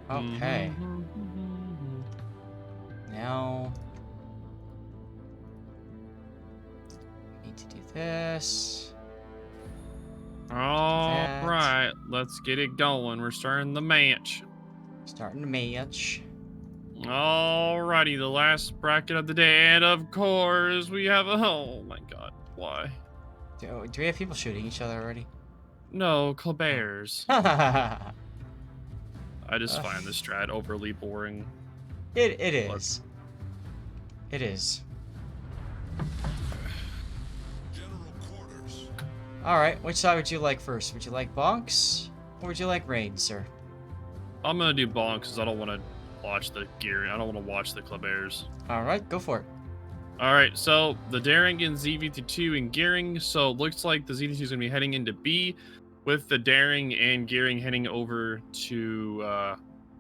Okay. Now, need to do this. All That. right, let's get it going. We're starting the match. Starting to match. Alrighty, the last bracket of the day, and of course we have a. Oh my god, why? Do we have people shooting each other already? No, Oh. Kleber's. I just Uh, find this strat overly boring. it But is. It is. General quarters. Alright, which side would you like first? Would you like Bonks? Or would you like Rain, sir? I'm gonna do bonk because I don't want to watch the gear. I don't want to watch the Kleber's. Alright, go for it. All right, so the Daring and ZVT2 and Gearing. So it looks like the ZVT2 is going to be heading into B, with the Daring and Gearing heading over to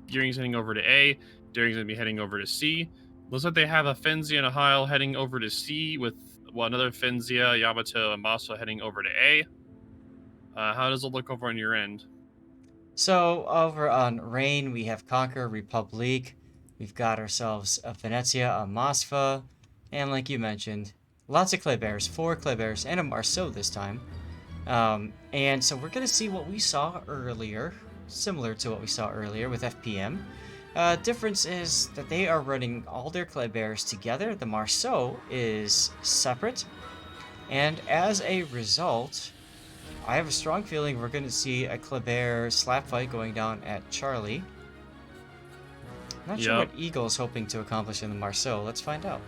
Gearing's heading over to A. Daring's going to be heading over to C. Looks like they have a Fenzia and a Heil heading over to C, with another Fenzia, Yamato, and Maso heading over to A. How does it look over on your end? So, over on Rain, we have Conquer, Republique. We've got ourselves a Venezia, a Mosfa, and like you mentioned, lots of Klebers, 4 Klebers, and a Marceau this time. And so we're going to see what we saw earlier, similar to what we saw earlier with FPM. Difference is that they are running all their Klebers together. The Marceau is separate. And as a result, I have a strong feeling we're going to see a Kleber slap fight going down at Charlie. Not sure what Yep. Eagle is hoping to accomplish in the Marceau. Let's find out.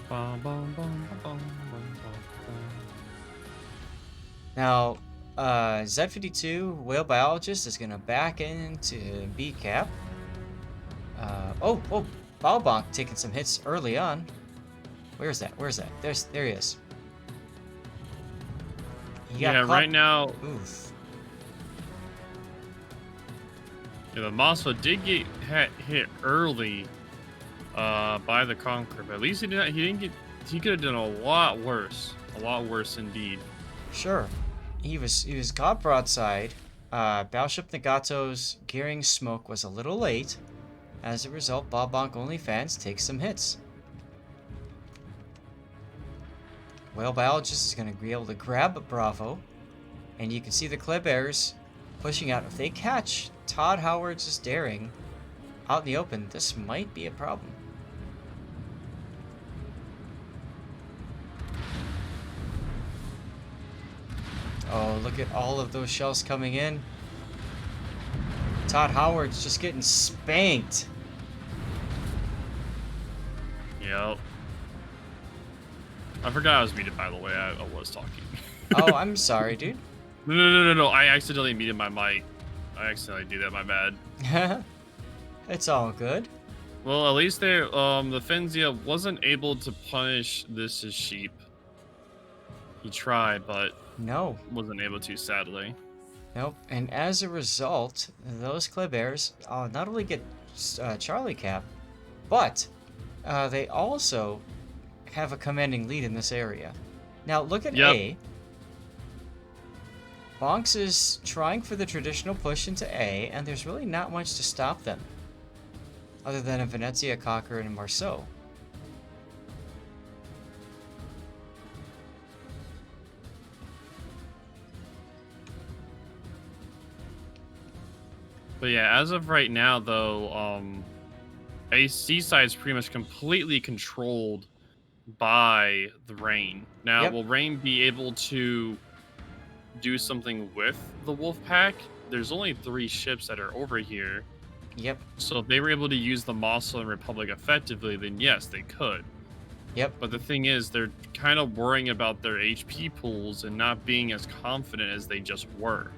Bum, bum, bum, bum, bum, bum. Now, Z52, Whale Biologist, is going to back into B cap. Oh, Balbonk taking some hits early on. Where's that? There he is. He got Yeah, caught. right now, Oof. yeah, the Maso did get hit early by the Conqueror, but at least he didn't get. He could have done a lot worse indeed. Sure. He was caught broadside. Battleship Nagato's gearing smoke was a little late. As a result, Balbonk only fans take some hits. Whale Biologist is going to be able to grab a Bravo, and you can see the Klebers pushing out. If they catch Todd Howard's Daring out in the open, this might be a problem. Oh, look at all of those shells coming in. Todd Howard's just getting spanked. Yep. I forgot I was muted, by the way. I was talking. Oh, I'm sorry, dude. No. I accidentally muted my mic. I accidentally do that. My bad. It's all good. Well, at least the Fenzia wasn't able to punish this as sheep. He tried, but No. wasn't able to, sadly. Nope. And as a result, those Klebers not only get Charlie Cap, but they also have a commanding lead in this area. Now, look at Yep. A. Bonks is trying for the traditional push into A, and there's really not much to stop them, other than a Venezia, Conquer, and a Marceau. But yeah, as of right now, though, AC side is pretty much completely controlled by the Rain. Now, Yep. will Rain be able to do something with the Wolf Pack? There's only 3 ships that are over here. Yep. So if they were able to use the Mossel and Republic effectively, then yes, they could. Yep. But the thing is, they're kind of worrying about their HP pools and not being as confident as they just were.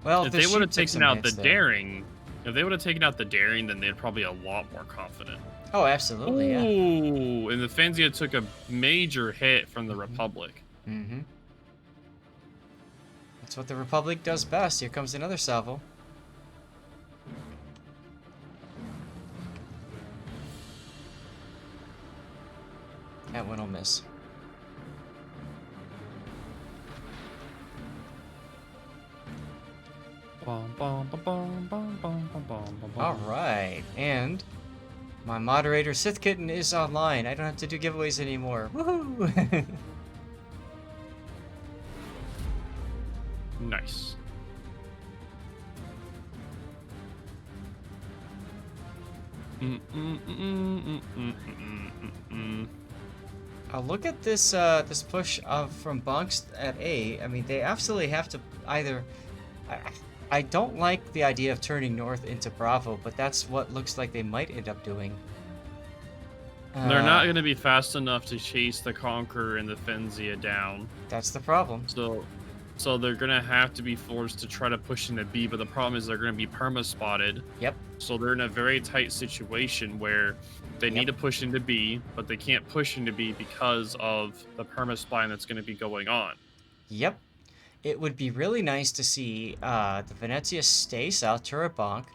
Well, If the they would sheep have took taken some out the hits there. Daring, if they would have taken out the Daring, then they'd probably be a lot more confident. Oh, absolutely, yeah. Ooh, and the Fenzia took a major hit from the Republic. Mm-hmm. That's what the Republic does best. Here comes another salvo. That one will miss. Alright, and my moderator Sith Kitten is online. I don't have to do giveaways anymore. Woohoo! Nice. I'll look at this this push from Bonks at A. I mean, they absolutely have to either. I, I don't like the idea of turning north into Bravo, but that's what looks like they might end up doing. They're not going to be fast enough to chase the Conqueror and the Fenzia down. That's the problem. So they're going to have to be forced to try to push into B, but the problem is they're going to be perma-spotted. Yep. So they're in a very tight situation where they need to push into B, but they can't push into B because of the perma-spine that's going to be going on. Yep. It would be really nice to see the Venezia stay south turret bonk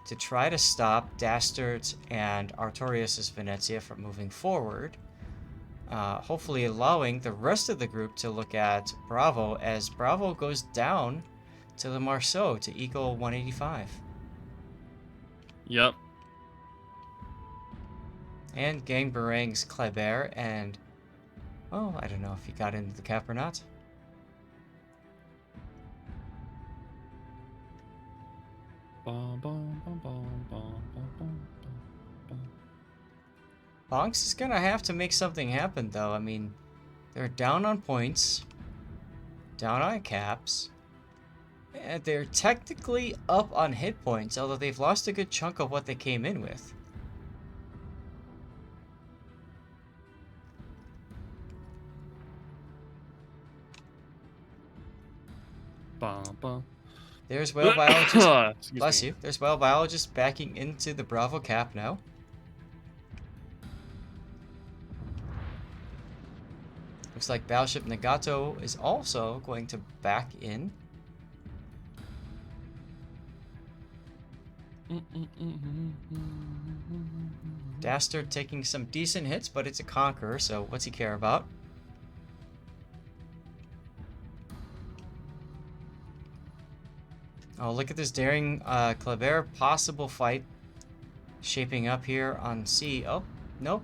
to try to stop Dastard and Artorias' Venezia from moving forward. Hopefully allowing the rest of the group to look at Bravo as Bravo goes down to the Marceau to equal 185. Yep. And Gang Barangs Kleber and... Oh, I don't know if he got into the cap or not. Bonks is gonna have to make something happen, though. I mean, they're down on points, down on caps, and they're technically up on hit points, although they've lost a good chunk of what they came in with. There's whale biologist. Bless you. There's whale biologist backing into the Bravo cap now. Looks like Battleship Nagato is also going to back in. Dastard taking some decent hits, but it's a Conqueror, so what's he care about? Oh, look at this daring Kleber possible fight shaping up here on C. Oh, nope.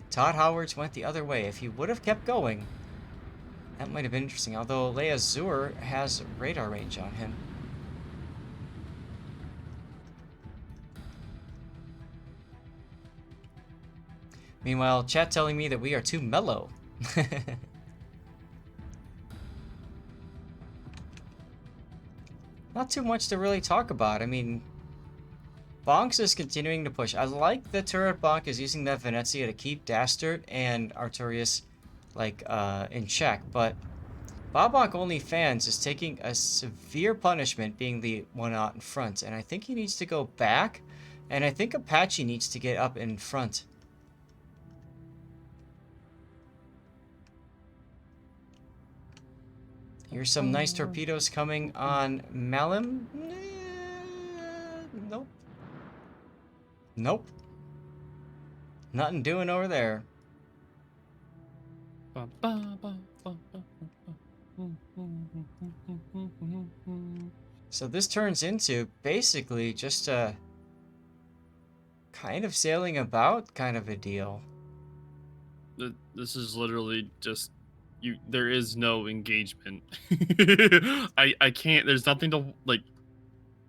Todd Howards went the other way. If he would have kept going, that might have been interesting. Although Leia Zur has radar range on him. Meanwhile, chat telling me that we are too mellow. Not too much to really talk about. I mean, Bonks is continuing to push. I like that turret Bonk is using that Venezia to keep Dastard and Artorias, like, in check, but Bobonk only fans is taking a severe punishment being the one out in front, and I think he needs to go back, and I think Apache needs to get up in front. Here's some nice torpedoes coming on Malim. Nope. Nope. Nothing doing over there. So this turns into basically just a kind of sailing about kind of a deal. This is literally just there is no engagement. I can't, there's nothing to like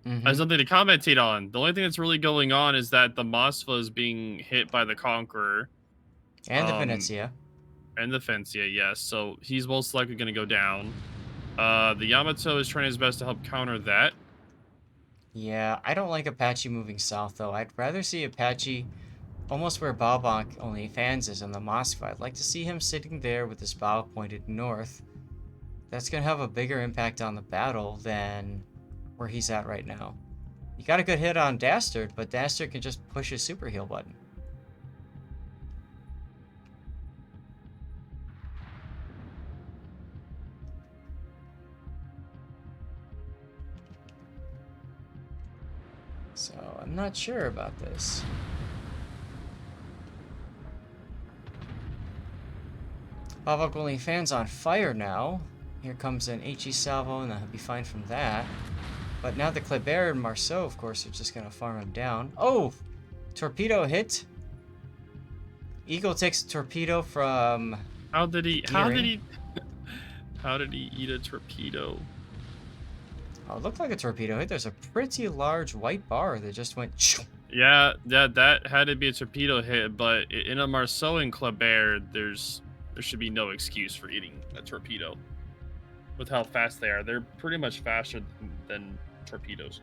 there's nothing to commentate on. The only thing that's really going on is that the Moskva is being hit by the Conqueror. And the Venezia. And the Fenzia, yes. So he's most likely going to go down. The Yamato is trying his best to help counter that. Yeah, I don't like Apache moving south, though. I'd rather see Apache almost where Bobonk only fans is on the Moskva. I'd like to see him sitting there with his bow pointed north. That's going to have a bigger impact on the battle than where he's at right now. He got a good hit on Dastard, but Dastard can just push his super heal button. So, I'm not sure about this. Havok only fans on fire now. Here comes an HE salvo, and he'll be fine from that. But now the Kleber and Marceau, of course, are just going to farm him down. Oh! Torpedo hit. Eagle takes a torpedo from... How did he Gearing. how did he eat a torpedo? Oh, it looked like a torpedo hit. There's a pretty large white bar that just went... Yeah, that had to be a torpedo hit, but in a Marceau and Kleber, there should be no excuse for eating a torpedo. With how fast they are, they're pretty much faster than torpedoes.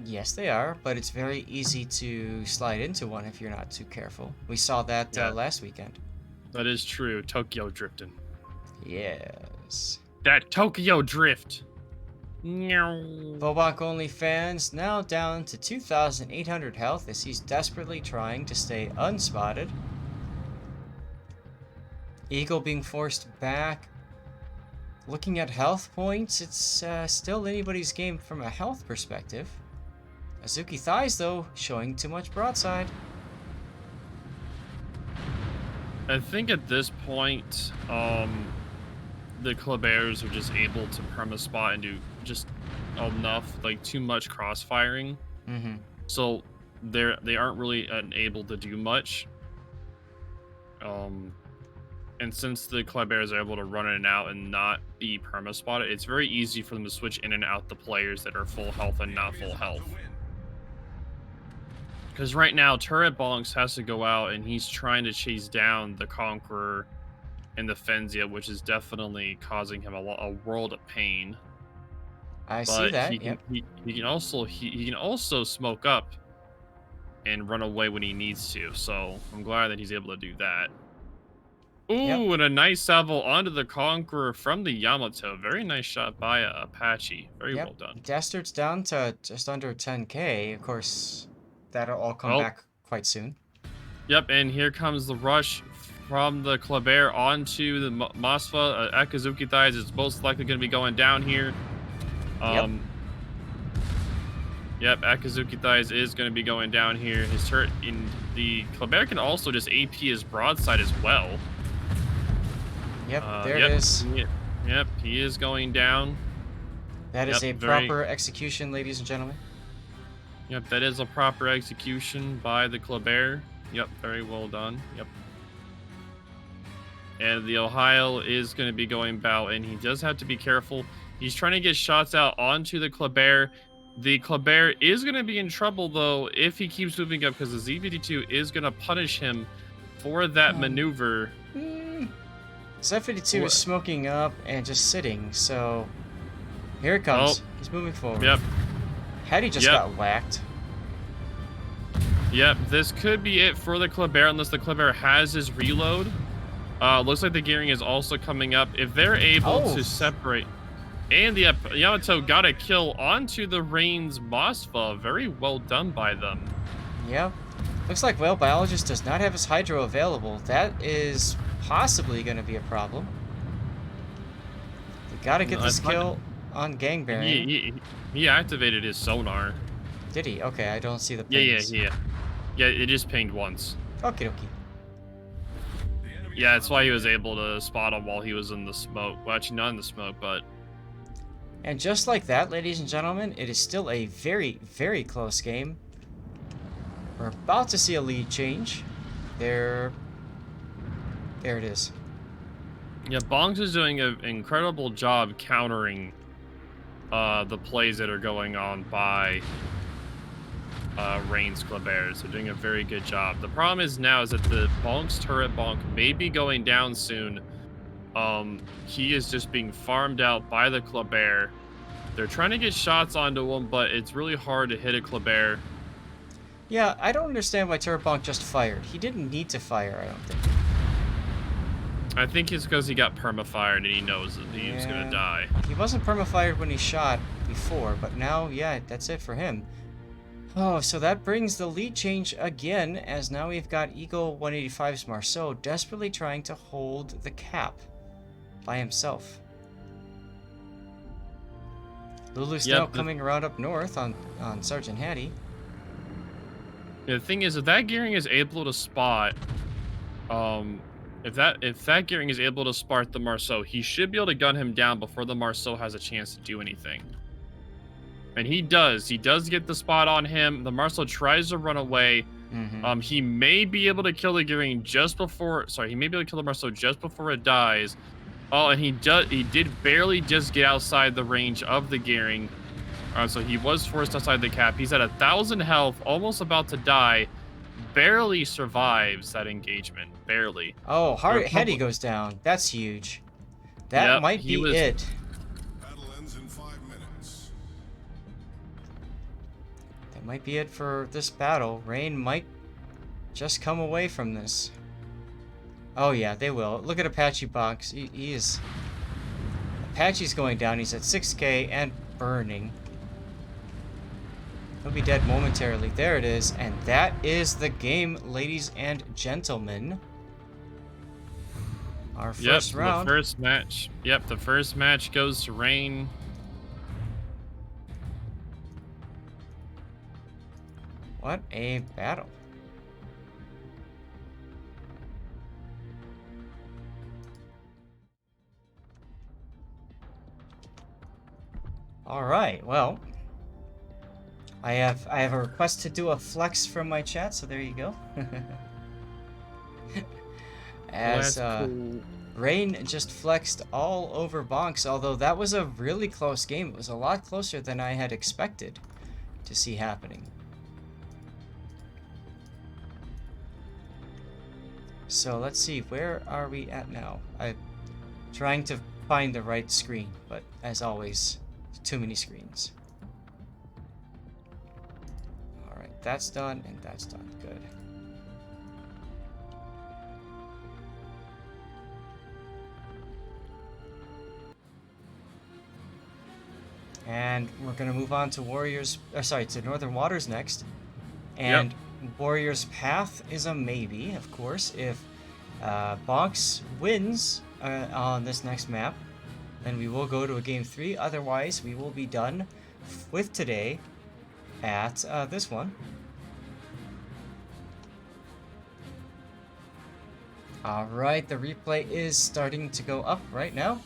Yes, they are, but it's very easy to slide into one if you're not too careful. We saw that Yeah. last weekend. That is true. Tokyo drifting. Yes. That Tokyo drift. Meow. Bobak only fans now down to 2,800 health as he's desperately trying to stay unspotted. Eagle being forced back. Looking at health points, it's still anybody's game from a health perspective. Azuki Thighs, though, showing too much broadside. I think at this point, the Klebers are just able to perma-spot and do just enough, like too much cross-firing. Mm-hmm. So they aren't really able to do much. And since the Klebers are able to run in and out and not be perma-spotted, it's very easy for them to switch in and out the players that are full health and not full health. Because right now, Turret Bonks has to go out and he's trying to chase down the Conqueror and the Fenzia, which is definitely causing him a world of pain. I see that, he can, yep. he can also smoke up and run away when he needs to. So I'm glad that he's able to do that. Ooh, Yep. and a nice salvo onto the Conqueror from the Yamato. Very nice shot by Apache. Very Yep. well done. Dastard's down to just under 10k. Of course, that'll all come Oh. back quite soon. Yep, and here comes the rush from the Kleber onto the Masva. Akazuki Thighs is most likely going to be going down here. Yep, Akazuki Thighs is going to be going down here. His turret in the Kleber can also just AP his broadside as well. Yep, there it is. Yep, he is going down. That is Yep, a very- proper execution, ladies and gentlemen. Yep, that is a proper execution by the Kleber. Yep, very well done. Yep. And the Ohio is going to be going bow, and he does have to be careful. He's trying to get shots out onto the Kleber. The Kleber is going to be in trouble, though, if he keeps moving up, because the Z52 is going to punish him for that maneuver. Z52 What? is smoking up and just sitting, so here it comes. Oh. He's moving forward. Yep. Hattie just Yep. got whacked. Yep, this could be it for the Kleber, unless the Kleber has his reload. Looks like the gearing is also coming up. If they're able to separate... And the Yamato got a kill onto the Reigns Mosfa. Very well done by them. Yep. Looks like Whale Biologist does not have his Hydro available. That is possibly going to be a problem. They got to get this kill on Gangbearing. He activated his sonar. Did he? Okay, I don't see the Yeah, pings. Yeah, it just pinged once. Okie dokie. Yeah, that's why he was able to spot him while he was in the smoke. Well, actually, not in the smoke, but... And just like that, ladies and gentlemen, it is still a very, very close game. We're about to see a lead change. There it is. Yeah, Bonks is doing an incredible job countering the plays that are going on by Reigns Klebers. They're doing a very good job. The problem is now is that the Bonks turret bonk may be going down soon. He is just being farmed out by the Kleber. They're trying to get shots onto him, but it's really hard to hit a Kleber. Yeah, I don't understand why Turbank just fired. He didn't need to fire, I don't think. I think it's because he got perma-fired and he knows that he was going to die. He wasn't perma-fired when he shot before, but now, yeah, that's it for him. Oh, so that brings the lead change again, as now we've got Eagle 185's Marceau desperately trying to hold the cap by himself. Lulu's now coming around up north on Sergeant Hattie. Yeah, the thing is, if that gearing is able to spot If that Gearing is able to spark the Marceau, he should be able to gun him down before the Marceau has a chance to do anything. And he does. He does get the spot on him. The Marceau tries to run away. Mm-hmm. He may be able to kill the Gearing just before. Sorry, he may be able to kill the Marceau just before it dies. Oh, and he did barely just get outside the range of the Gearing. So he was forced outside the cap. He's at 1,000 health, almost about to die. Barely survives that engagement. Barely. Oh, The Hetty goes down. That's huge. That Yep, might he be was- it. Battle ends in 5 minutes. That might be it for this battle. Rain might just come away from this. Oh yeah, they will. Look at Apache Bonks. He is... Apache's going down. He's at 6k and burning. He'll be dead momentarily. There it is. And that is the game, ladies and gentlemen. Our first round. The first match. Yep, the first match goes to Rain. What a battle. All right, well, I have a request to do a flex from my chat, so there you go. As That's cool. Rain just flexed all over Bonks, although that was a really close game. It was a lot closer than I had expected to see happening. So let's see, where are we at now? I'm trying to find the right screen, but as always, too many screens. Alright, that's done, and that's done. Good. And we're going to move on to to Northern Waters next. And Warrior's Path is a maybe, of course. If Bonks wins on this next map, then we will go to a game 3. Otherwise, we will be done with today at this one. Alright, the replay is starting to go up right now.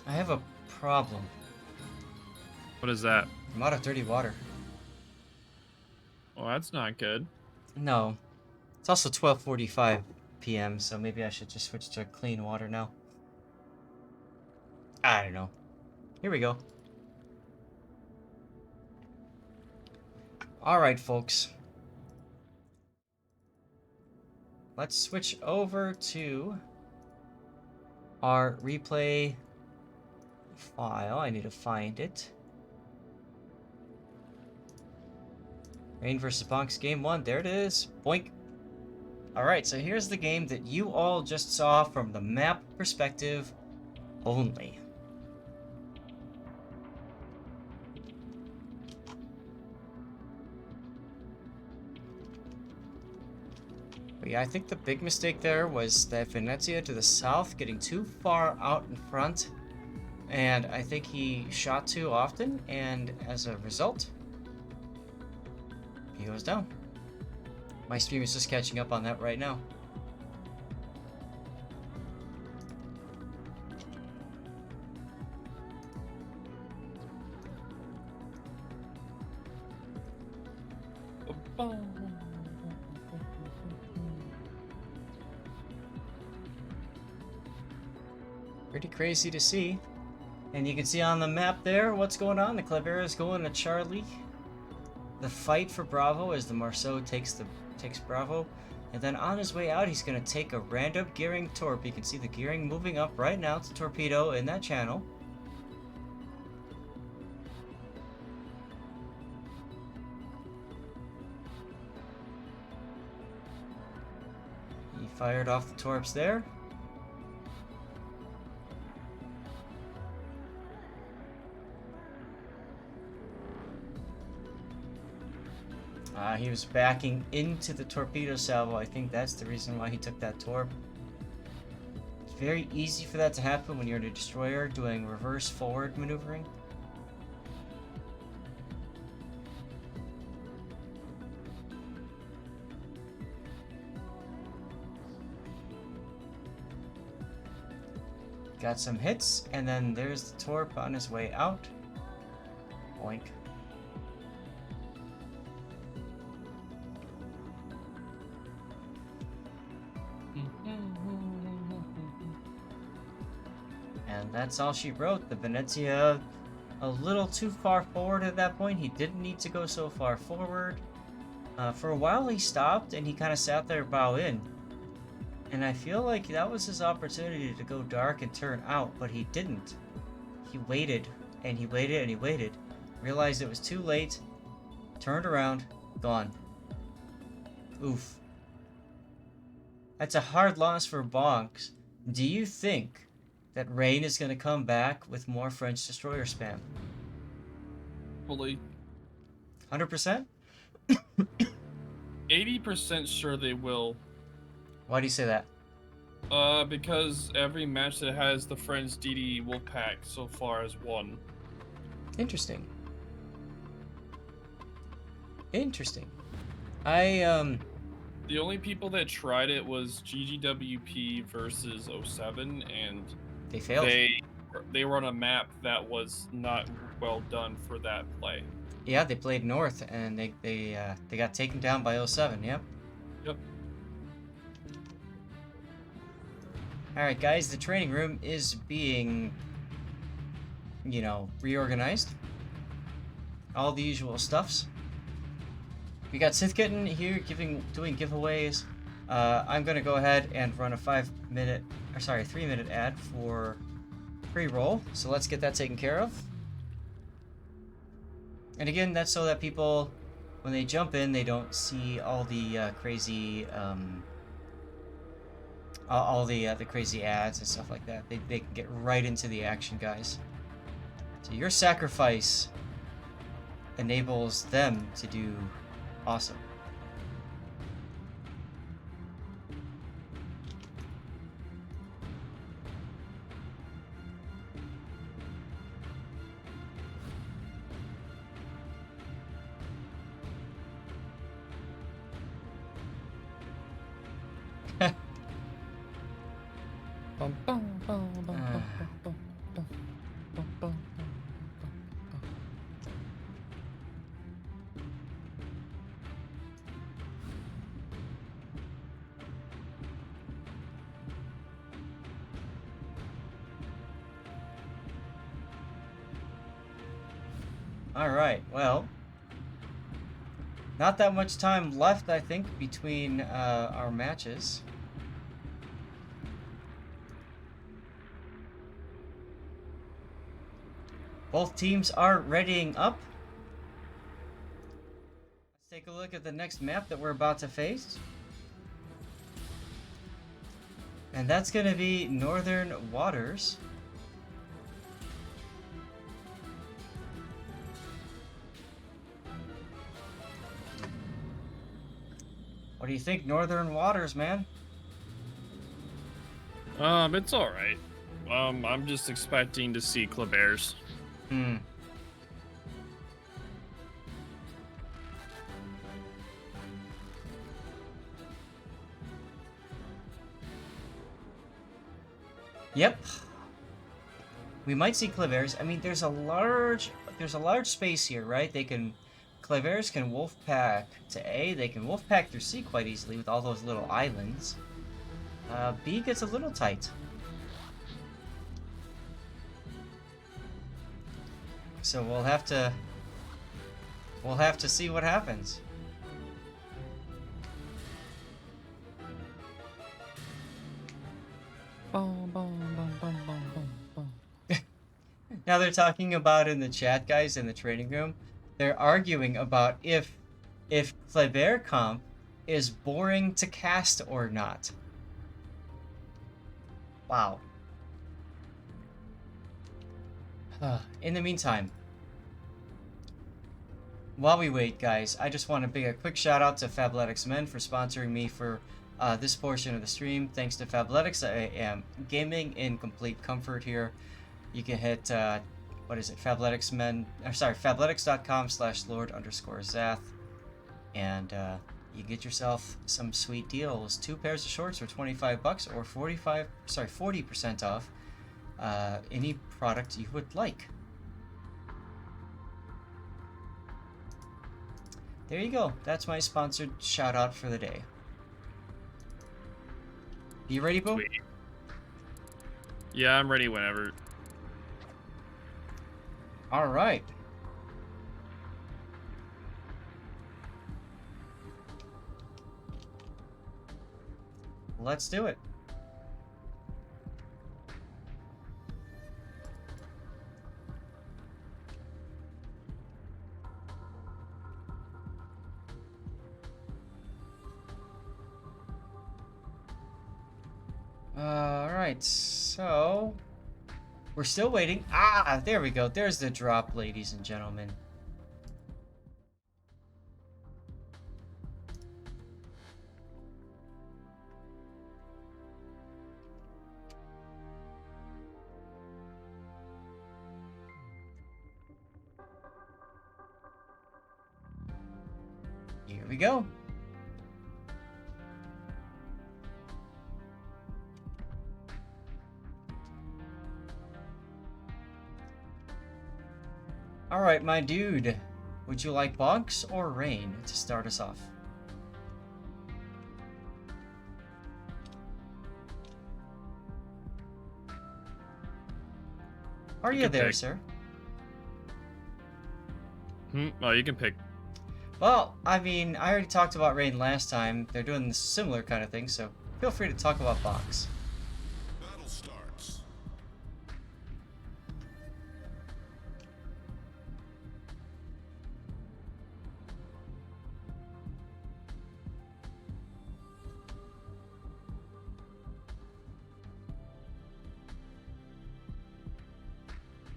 I have a problem. What is that? I'm out of dirty water. Well, that's not good. No. It's also 12:45 p.m., so maybe I should just switch to clean water now. I don't know. Here we go. Alright, folks. Let's switch over to our replay file. I need to find it. Rain versus Bonks game 1. There it is. Boink. Alright, so here's the game that you all just saw from the map perspective only. But yeah, I think the big mistake there was that Venezia to the south getting too far out in front. And I think he shot too often, and as a result, he goes down. My stream is just catching up on that right now. Pretty crazy to see. And you can see on the map there what's going on. The Kleber is going to Charlie. The fight for Bravo as the Marceau takes Bravo. And then on his way out, he's going to take a random Gearing Torp. You can see the Gearing moving up right now to Torpedo in that channel. He fired off the Torps there. He was backing into the torpedo salvo. I think that's the reason why he took that torp. It's very easy for that to happen when you're in a destroyer doing reverse forward maneuvering. Got some hits, and then there's the Torp on his way out. Boink. And that's all she wrote. The Venezia a little too far forward at that point. He didn't need to go so far forward. For a while he stopped and he kind of sat there bow in. And I feel like that was his opportunity to go dark and turn out, but he didn't. He waited, and he waited, and he waited. Realized it was too late. Turned around, gone. Oof. That's a hard loss for Bonks. Do you think that Rain is going to come back with more French Destroyer spam? Fully. 100%? 80% sure they will. Why do you say that? Because every match that has the Friends DD Wolfpack so far has won. Interesting. Interesting. The only people that tried it was GGWP versus 07, and they failed. They were on a map that was not well done for that play. Yeah, they played North, and they got taken down by 07, yep. Yep. Alright, guys, the training room is being, reorganized. All the usual stuffs. We got Sithkitten here doing giveaways. I'm going to go ahead and run a 3-minute ad for pre-roll. So let's get that taken care of. And again, that's so that people, when they jump in, they don't see all the crazy, all the crazy ads and stuff like that. They can get right into the action, guys. So your sacrifice enables them to do awesome. Alright, well, not that much time left, I think, between our matches. Both teams are readying up. Let's take a look at the next map that we're about to face. And that's going to be Northern Waters. What do you think, Northern Waters, man? It's alright. I'm just expecting to see Kleber's. Yep. We might see Kleber's. I mean, there's a large space here, right? Kleber's can wolf pack to A. They can wolf pack through C quite easily with all those little islands. B gets a little tight. So we'll have to see what happens. Now they're talking about in the chat, guys, in the training room. They're arguing about if Kleber comp is boring to cast or not. Wow. In the meantime, while we wait, guys, I just want to give a quick shout out to Fabletics Men for sponsoring me for this portion of the stream. Thanks to Fabletics, I am gaming in complete comfort here. You can hit fabletics.com/Lord_Zath, and you get yourself some sweet deals. 2 pairs of shorts for $25 or 40% off. any product you would like. There you go. That's my sponsored shout out for the day. You ready, Bo? Sweet. Yeah, I'm ready whenever. All right. Let's do it. All right, so we're still waiting. Ah, there we go. There's the drop, ladies and gentlemen. Here we go. All right, my dude. Would you like Bonks or Rain to start us off? Are you can there, pick. sir? Well, you can pick. Well, I mean, I already talked about Rain last time. They're doing a similar kind of thing, so feel free to talk about Bonks. Battle starts.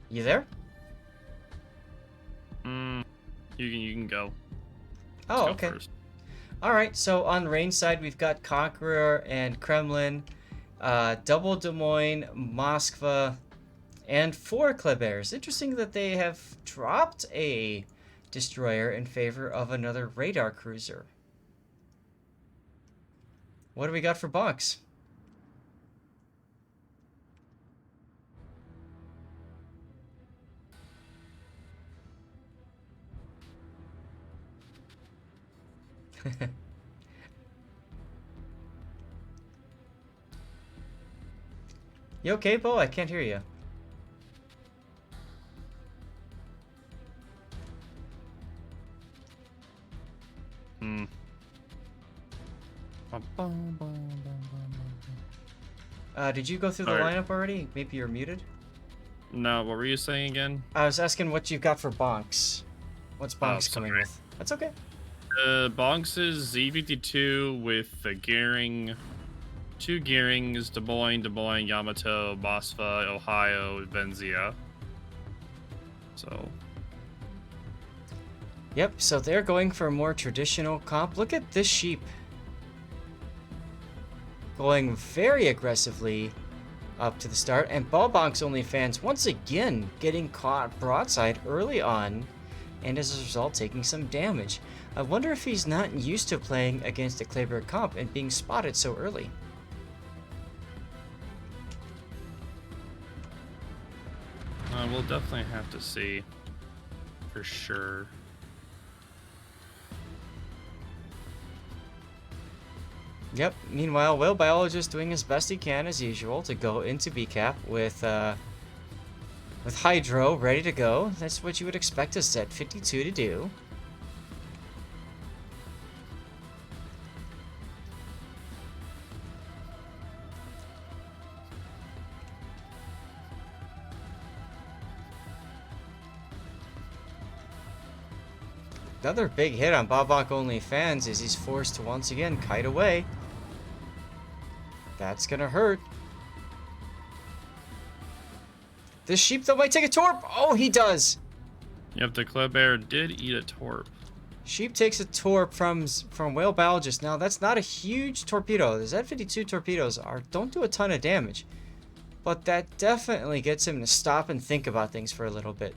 You there? You can go. Oh, Go okay. first. All right, so on Rain's side, we've got Conqueror and Kremlin, double Des Moines, Moskva, and 4 Klebers. Interesting that they have dropped a destroyer in favor of another radar cruiser. What do we got for Bonks? You okay, Bo? I can't hear you. Did you go through the Alright. lineup already? Maybe you're muted? No, what were you saying again? I was asking what you've got for Bonks. What's Bonks coming sorry. with? That's okay. Bonks is Z52 with the gearing, 2 gearings, Des Moines, Yamato, Moskva, Ohio, Benzia. So, Yep, so they're going for a more traditional comp. Look at this sheep. Going very aggressively up to the start. And Ballbonk's only fans once again getting caught broadside early on. And as a result, taking some damage. I wonder if he's not used to playing against a Kleber comp and being spotted so early. we'll definitely have to see for sure. Yep. Meanwhile, Will Biologist doing his best he can as usual to go into BCAP with Hydro ready to go. That's what you would expect a set 52 to do. Another big hit on Bobok only fans is he's forced to once again kite away. That's gonna hurt. This sheep though might take a torp. Oh, he does. Yep, the Kleber did eat a torp. Sheep takes a torp from Whale Biologist. Now that's not a huge torpedo. The Z52 torpedoes don't do a ton of damage, but that definitely gets him to stop and think about things for a little bit.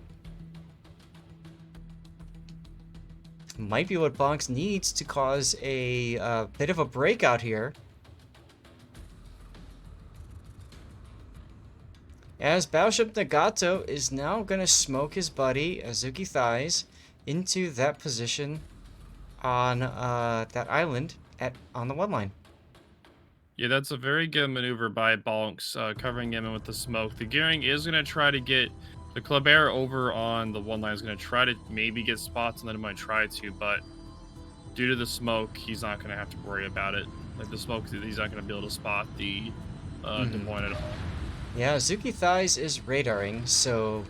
Might be what Bonks needs to cause a bit of a breakout here. As Battleship Nagato is now going to smoke his buddy, Azuki Thighs, into that position on that island on the one line. Yeah, that's a very good maneuver by Bonks, covering him in with the smoke. The Gearing is going to try to get the Kleber over on the one line. Is going to try to maybe get spots, and then he might try to, but due to the smoke, he's not going to have to worry about it. Like the smoke, he's not going to be able to spot the Des Moines at all. Yeah, Azuki Thighs is radaring, so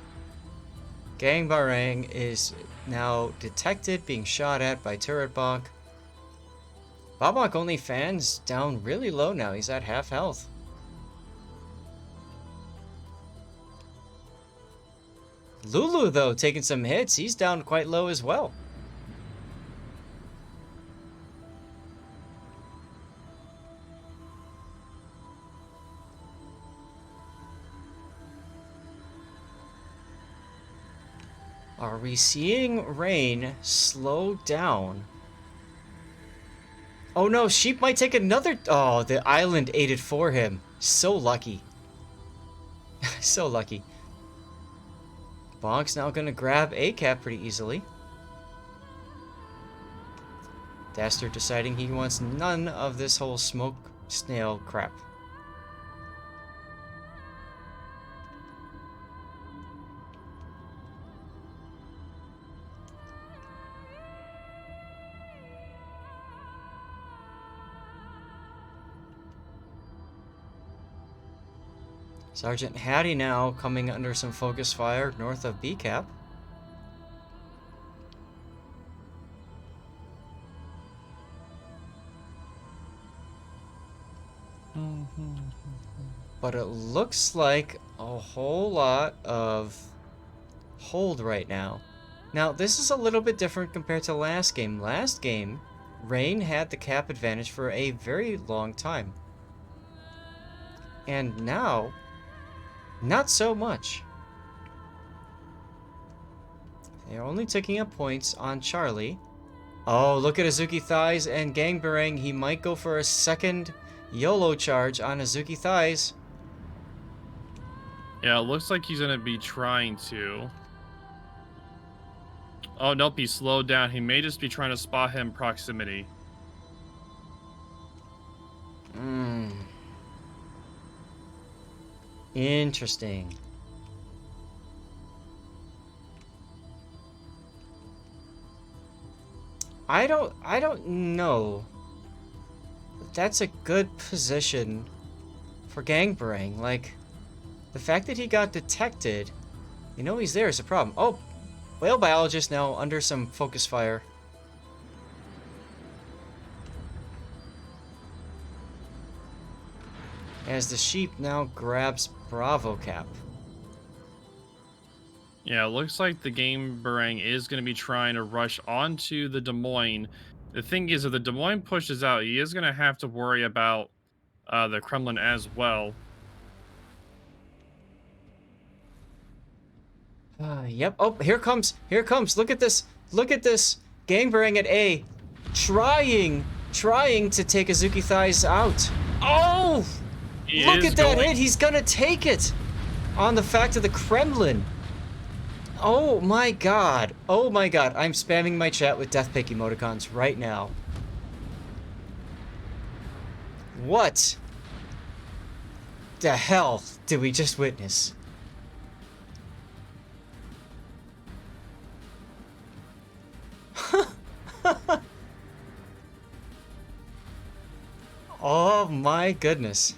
Gang Barang is now detected being shot at by Turret Bonk. Bobonk only fans down really low now. He's at half health. Lulu, though, taking some hits. He's down quite low as well. Are we seeing Rain slow down? Oh no, Sheep might take another... Oh, the island ate it for him. So lucky. So lucky. Bonk's now gonna grab a cap pretty easily. Dastard deciding he wants none of this whole smoke snail crap. Sergeant Hattie now coming under some focus fire north of B cap. But it looks like a whole lot of hold right now. Now, this is a little bit different compared to last game. Last game, Rain had the cap advantage for a very long time. And now, not so much. They're only taking up points on Charlie. Oh, look at Azuki Thighs and Gang Barang. He might go for a second YOLO charge on Azuki Thighs. Yeah, it looks like he's going to be trying to. Oh, nope, he slowed down. He may just be trying to spot him proximity. Interesting. I don't know. That's a good position for Gangbarang. Like, the fact that he got detected, you know he's there is a problem. Oh, whale biologist now under some focus fire. As the sheep now grabs Bravo Cap. Yeah, it looks like the game Barang is going to be trying to rush onto the Des Moines. The thing is, if the Des Moines pushes out, he is going to have to worry about the Kremlin as well. Yep. Oh, here comes. Here comes. Look at this. Look at this. Gangbarang at A. Trying to take Azuki Thighs out. Oh! Look at that hit. He's gonna take it. On the fact of the Kremlin. Oh my god. Oh my god. I'm spamming my chat with death pick emoticons right now. What the hell did we just witness? Oh my goodness.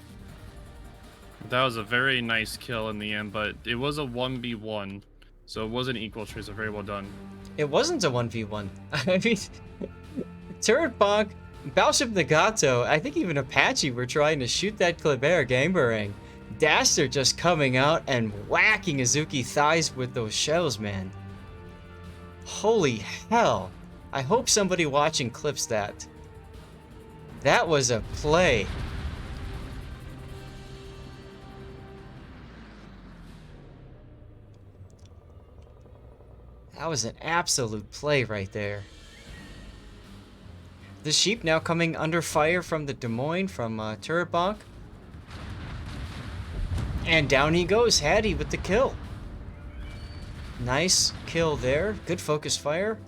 That was a very nice kill in the end, but it was a 1v1, so it was an equal trade, so very well done. It wasn't a 1v1. I mean, Turret Bonk, Battleship Nagato, I think even Apache were trying to shoot that Kleber Gangbarang. Dastard just coming out and whacking Azuki Thighs with those shells, man. Holy hell. I hope somebody watching clips that. That was a play. That was an absolute play right there. The sheep now coming under fire from the Des Moines from Turret Bonk. And down he goes, Hattie with the kill. Nice kill there. Good focus fire.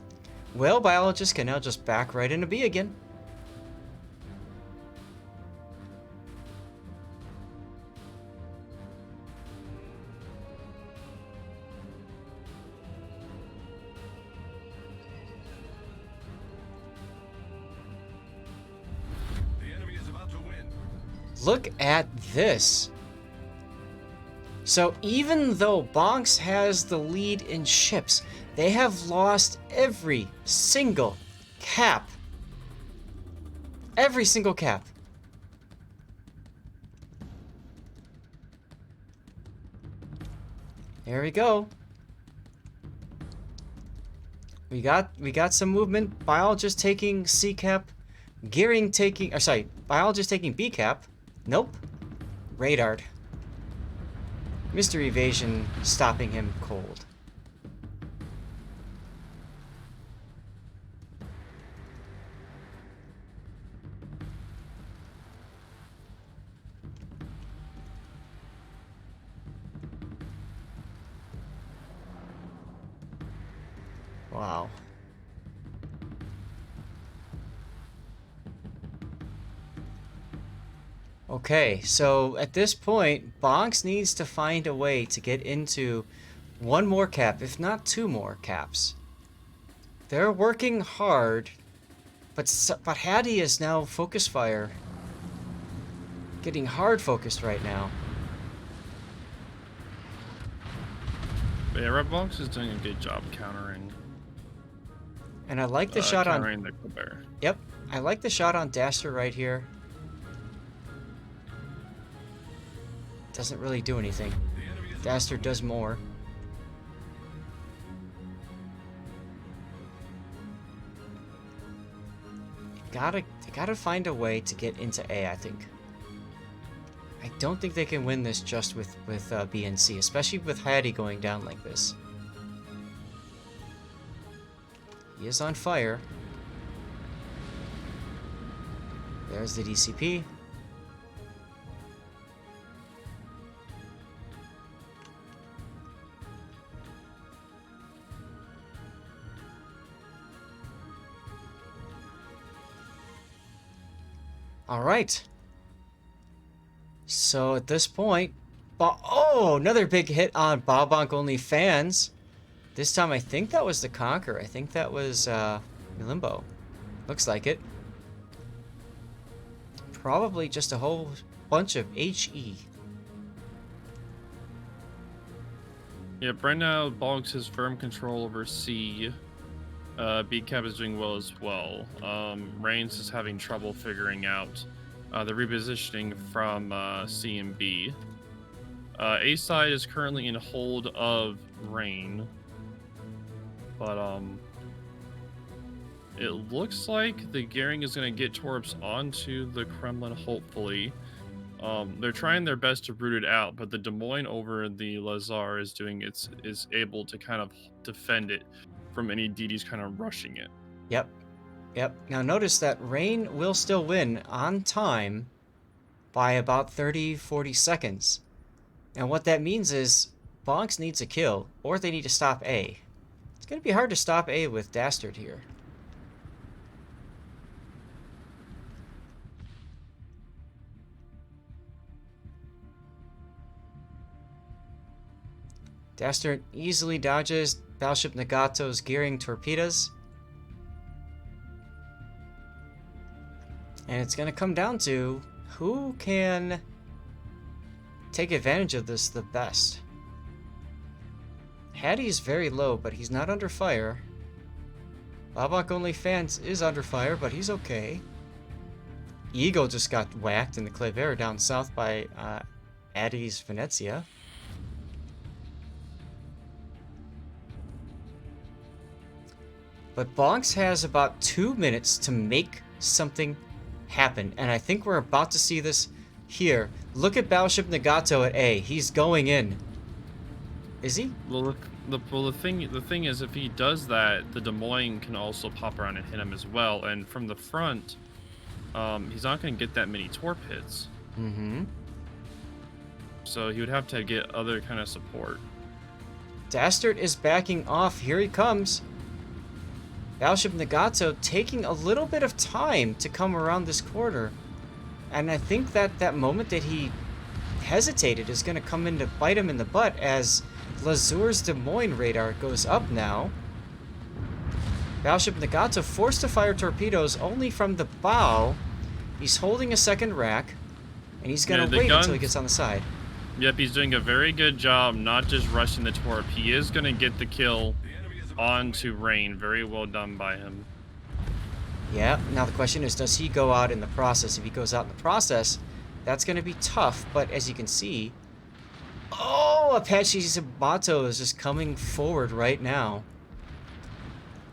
Whale biologist can now just back right into B again. The enemy is about to win. Look at this. So even though Bonks has the lead in ships, they have lost every single cap. Every single cap. There we go. We got some movement. Biologist taking C cap. Gearing taking, or sorry, biologist taking B cap. Nope. Radar. Mr. Evasion stopping him cold. Wow. Okay, so at this point, Bonks needs to find a way to get into one more cap, if not two more caps. They're working hard, but Hattie is now focus fire. Getting hard focused right now. Yeah, Red Bonks is doing a good job countering. And I like the shot on... countering the Kleber. Yep, I like the shot on Daster right here. Doesn't really do anything. Daster does more. They gotta find a way to get into A, I think. I don't think they can win this just with B and C, especially with Hattie going down like this. He is on fire. There's the DCP. All right. So at this point, oh, another big hit on Bonk only fans. This time I think that was the Conquer. I think that was Limbo. Looks like it. Probably just a whole bunch of HE. Yep, right now Bonks has firm control over C. B-Cap is doing well as well. Reigns is having trouble figuring out the repositioning from C and B. A side is currently in hold of Rain, but it looks like the Gearing is going to get Torps onto the Kremlin, hopefully. They're trying their best to root it out, but the Des Moines over the Lazar is able to kind of defend it from any DDs kind of rushing it. Yep. Yep. Now notice that Rain will still win on time by about 30-40 seconds. And what that means is Bonks needs a kill, or they need to stop A. It's going to be hard to stop A with Dastard here. Dastard easily dodges Battleship Nagato's gearing torpedoes. And it's going to come down to who can take advantage of this the best. Hattie's very low, but he's not under fire. Babak Only Fans is under fire, but he's okay. Eagle just got whacked in the Kleber down south by Addie's Venezia. But Bonks has about 2 minutes to make something happen, and I think we're about to see this here. Look at Battleship Nagato at A. He's going in. Is he? Well, the thing is, if he does that, the Des Moines can also pop around and hit him as well. And from the front, he's not going to get that many torp hits. Mm-hmm. So he would have to get other kind of support. Dastard is backing off. Here he comes. Battleship Nagato taking a little bit of time to come around this corner. And I think that that moment that he hesitated is going to come in to bite him in the butt as Lazur's Des Moines radar goes up now. Battleship Nagato forced to fire torpedoes only from the bow. He's holding a second rack, and he's going to wait until he gets on the side. Yep, he's doing a very good job not just rushing the torp. He is going to get the kill onto Rain. Very well done by him. Yeah, now the question is, does he go out in the process? If he goes out in the process, that's going to be tough, but as you can see... Oh, Apache Sabato is just coming forward right now.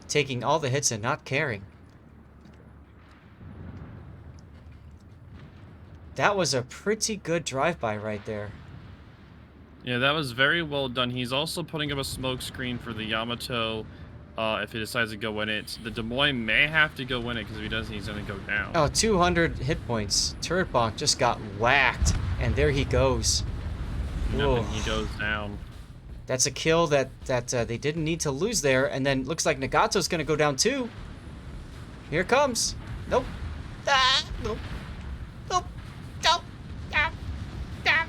Taking all the hits and not caring. That was a pretty good drive-by right there. Yeah, that was very well done. He's also putting up a smoke screen for the Yamato if he decides to go in it. The Des Moines may have to go in it because if he doesn't, he's going to go down. Oh, 200 hit points. Turret Bonk just got whacked, and there he goes. Yep, and he goes down. That's a kill that they didn't need to lose there, and then looks like Nagato's going to go down too. Here it comes. Nope. Ah, nope. Nope. Nope. Ah, ah.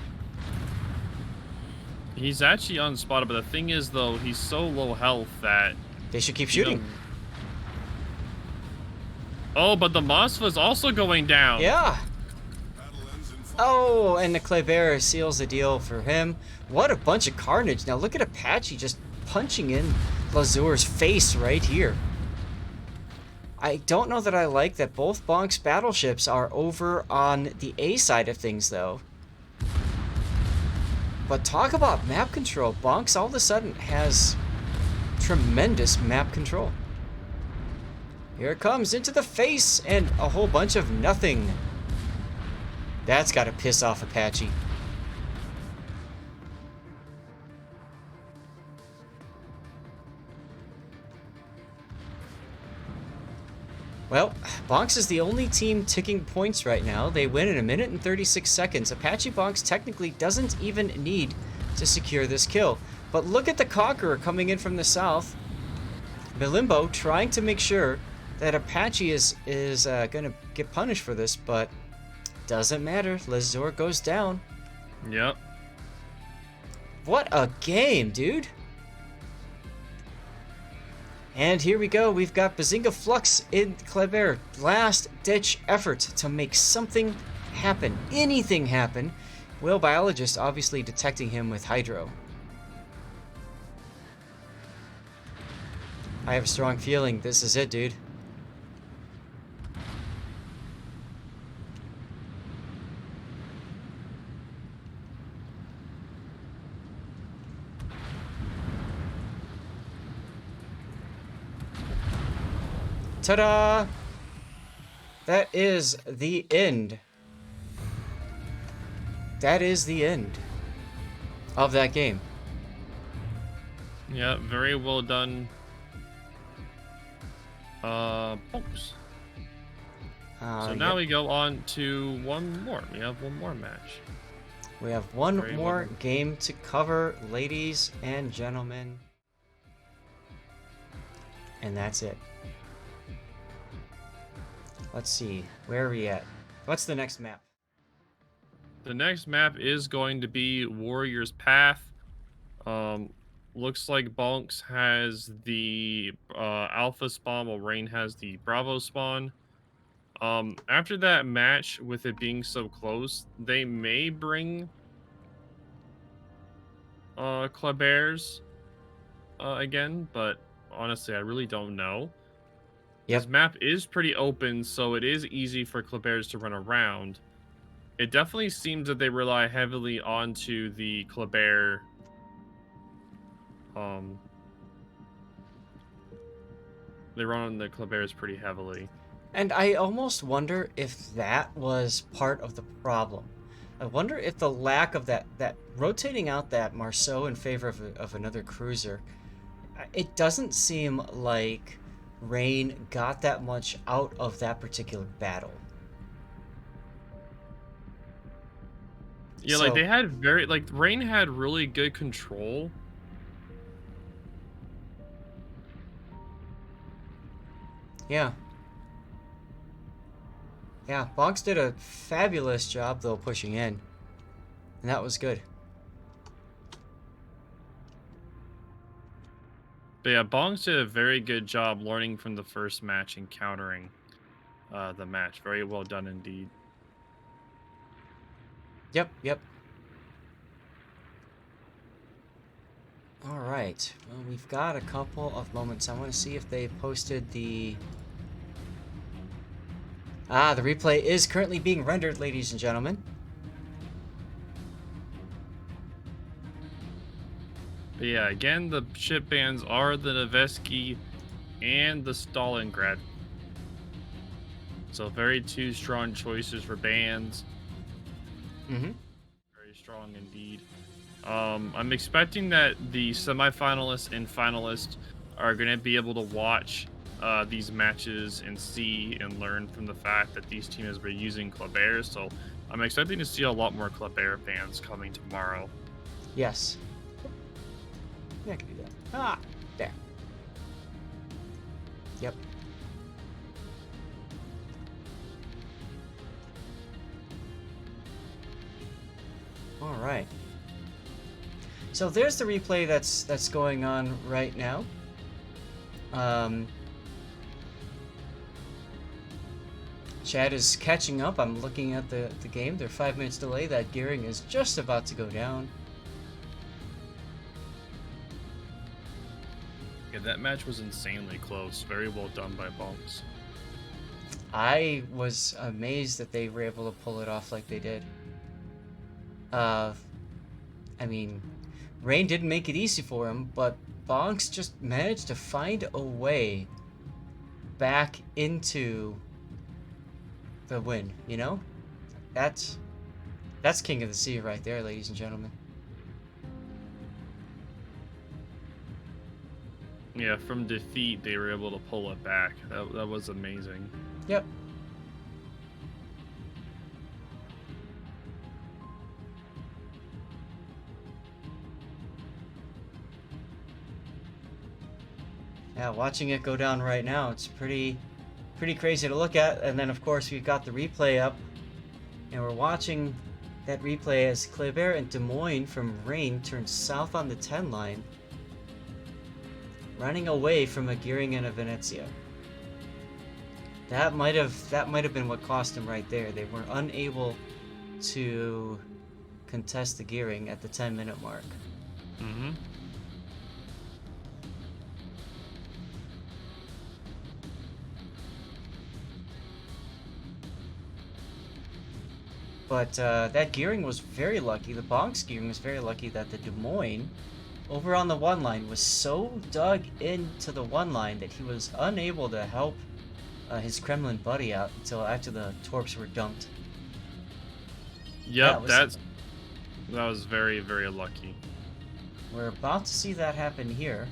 He's actually unspotted, but the thing is, though, he's so low health that... They should keep shooting. Oh, but the Mosfa's also going down. Yeah. Oh, and the Kleber seals the deal for him. What a bunch of carnage. Now look at Apache just punching in Lazur's face right here. I don't know that I like that both Bonks battleships are over on the A side of things, though. But talk about map control. Bonks all of a sudden has tremendous map control. Here it comes into the face and a whole bunch of nothing. That's got to piss off Apache. Well, Bonks is the only team ticking points right now. They win in 1 minute and 36 seconds. Apache Bonks technically doesn't even need to secure this kill. But look at the Conqueror coming in from the south. Milimbo trying to make sure that Apache is going to get punished for this, but doesn't matter. Lazur goes down. Yep. What a game, dude. And here we go. We've got Bazinga Flux in Kleber. Last ditch effort to make something happen. Anything happen. Whale biologist obviously detecting him with hydro. I have a strong feeling this is it, dude. Ta-da! That is the end. That is the end of that game. Yeah, very well done. Bonks. So now we go on to one more. We have one more match. We have one Very more well. game to cover, ladies and gentlemen. And that's it. Let's see. Where are we at? What's the next map? The next map is going to be Warrior's Path. Looks like Bonks has the Alpha spawn, while Rain has the Bravo spawn. After that match, with it being so close, they may bring Kleber's again, but honestly, I really don't know. Yep. This map is pretty open, so it is easy for Kleber's to run around. It definitely seems that they rely heavily onto the Kleber. They run on the Kleber's pretty heavily. And I almost wonder if that was part of the problem. I wonder if the lack of that rotating out that Marceau in favor of another cruiser, it doesn't seem like Rain got that much out of that particular battle. Yeah, like So, they had very like Rain had really good control. yeah. Yeah, Bonks did a fabulous job, though, pushing in. And that was good. But yeah, Bongs did a very good job learning from the first match and countering the match. Very well done indeed. Yep, yep. All right. Well, we've got a couple of moments. I want to see if they posted the... Ah, the replay is currently being rendered, ladies and gentlemen. But yeah, again, the ship bans are the Noveski and the Stalingrad. So very two strong choices for bans. Mm-hmm. Very strong indeed. I'm expecting that the semifinalists and finalists are going to be able to watch these matches and see and learn from the fact that these teams were using Kleber. So I'm expecting to see a lot more Kleber fans coming tomorrow. Yes. Yeah, I can do that. Ah, there. Yep. All right. So there's the replay that's going on right now. Chad is catching up. I'm looking at the game. They're 5 minutes delay. That gearing is just about to go down. Yeah, that match was insanely close. Very well done by Bonks. I was amazed that they were able to pull it off like they did. I mean, Rain didn't make it easy for him, but Bonks just managed to find a way back into the win, you know? That's King of the Sea right there, ladies and gentlemen. Yeah, from defeat, they were able to pull it back. That was amazing. Yep. Yeah, watching it go down right now, it's pretty crazy to look at. And then, of course, we've got the replay up, and we're watching that replay as Kleber and Des Moines from Rain turn south on the 10 line, running away from a Gearing and a Venezia. That might have been what cost them right there. They were unable to contest the Gearing at the 10-minute mark. Mm-hmm. But that Gearing was very lucky. The Bonks Gearing was very lucky that the Des Moines over on the 1 line was so dug into the 1 line that he was unable to help his Kremlin buddy out until after the torps were dumped. Yep, That was very, very lucky. We're about to see that happen here.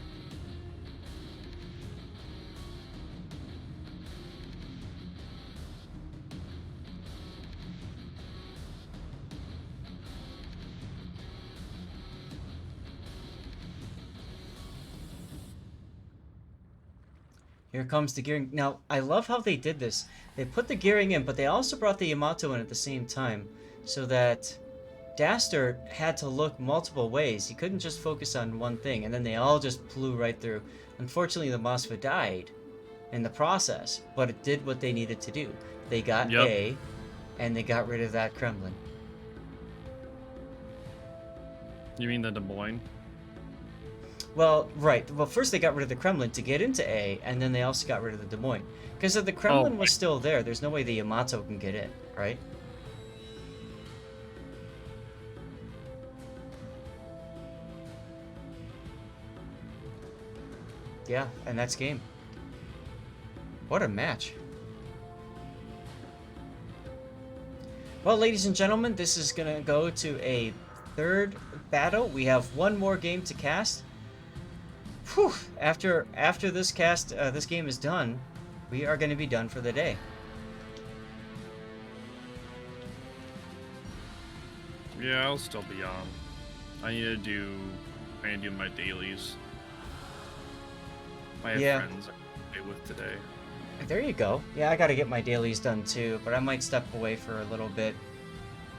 Here comes the Gearing. Now, I love how they did this. They put the Gearing in, but they also brought the Yamato in at the same time, so that Dastard had to look multiple ways. He couldn't just focus on one thing, and then they all just flew right through. Unfortunately, the Moskva died in the process, but it did what they needed to do. They got Yep. A, and they got rid of that Kremlin. You mean the Des Moines? Well, right. Well, first they got rid of the Kremlin to get into A, and then they also got rid of the Des Moines. Because if the Kremlin was still there, there's no way the Yamato can get in, right? Yeah, and that's game. What a match. Well, ladies and gentlemen, this is going to go to a third battle. We have one more game to cast. Whew, after this this game is done, we are going to be done for the day. Yeah, I'll still be on. I need to do my dailies. I have Yeah. friends I can play with today. There you go. Yeah, I gotta get my dailies done too, but I might step away for a little bit,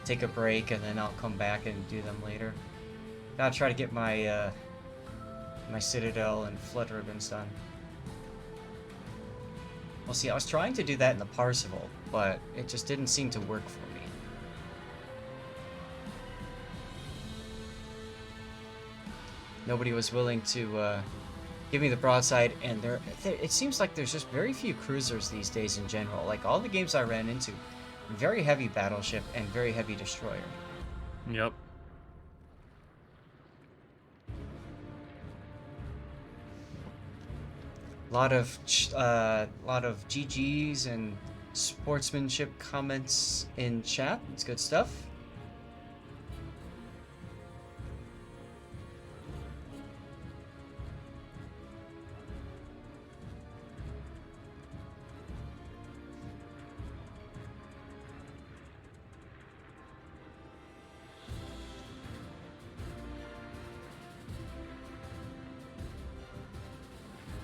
take a break, and then I'll come back and do them later. Gotta try to get my my Citadel and Flood Ribbons done. Well, see, I was trying to do that in the Parzival, but it just didn't seem to work for me. Nobody was willing to give me the broadside, and it seems like there's just very few cruisers these days in general. Like, all the games I ran into, very heavy battleship and very heavy destroyer. Yep. Lot of GGs and sportsmanship comments in chat. It's good stuff.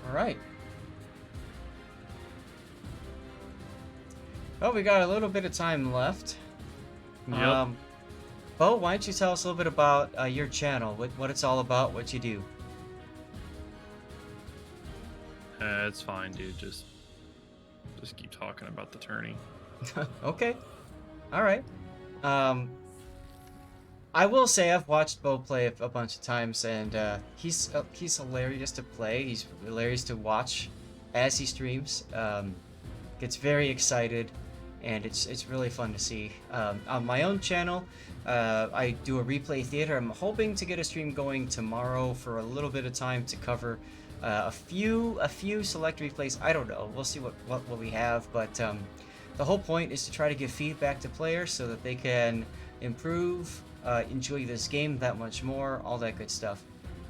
All right. Well, we got a little bit of time left. Yep. Bo, why don't you tell us a little bit about your channel, what it's all about, what you do? It's fine, dude. Just keep talking about the tourney. Okay. All right. I will say I've watched Bo play a bunch of times, and he's hilarious to play. He's hilarious to watch as he streams. Gets very excited, and it's really fun to see. On my own channel, I do a replay theater. I'm hoping to get a stream going tomorrow for a little bit of time to cover a few select replays. I don't know. We'll see what we have, but the whole point is to try to give feedback to players so that they can improve, enjoy this game that much more, all that good stuff.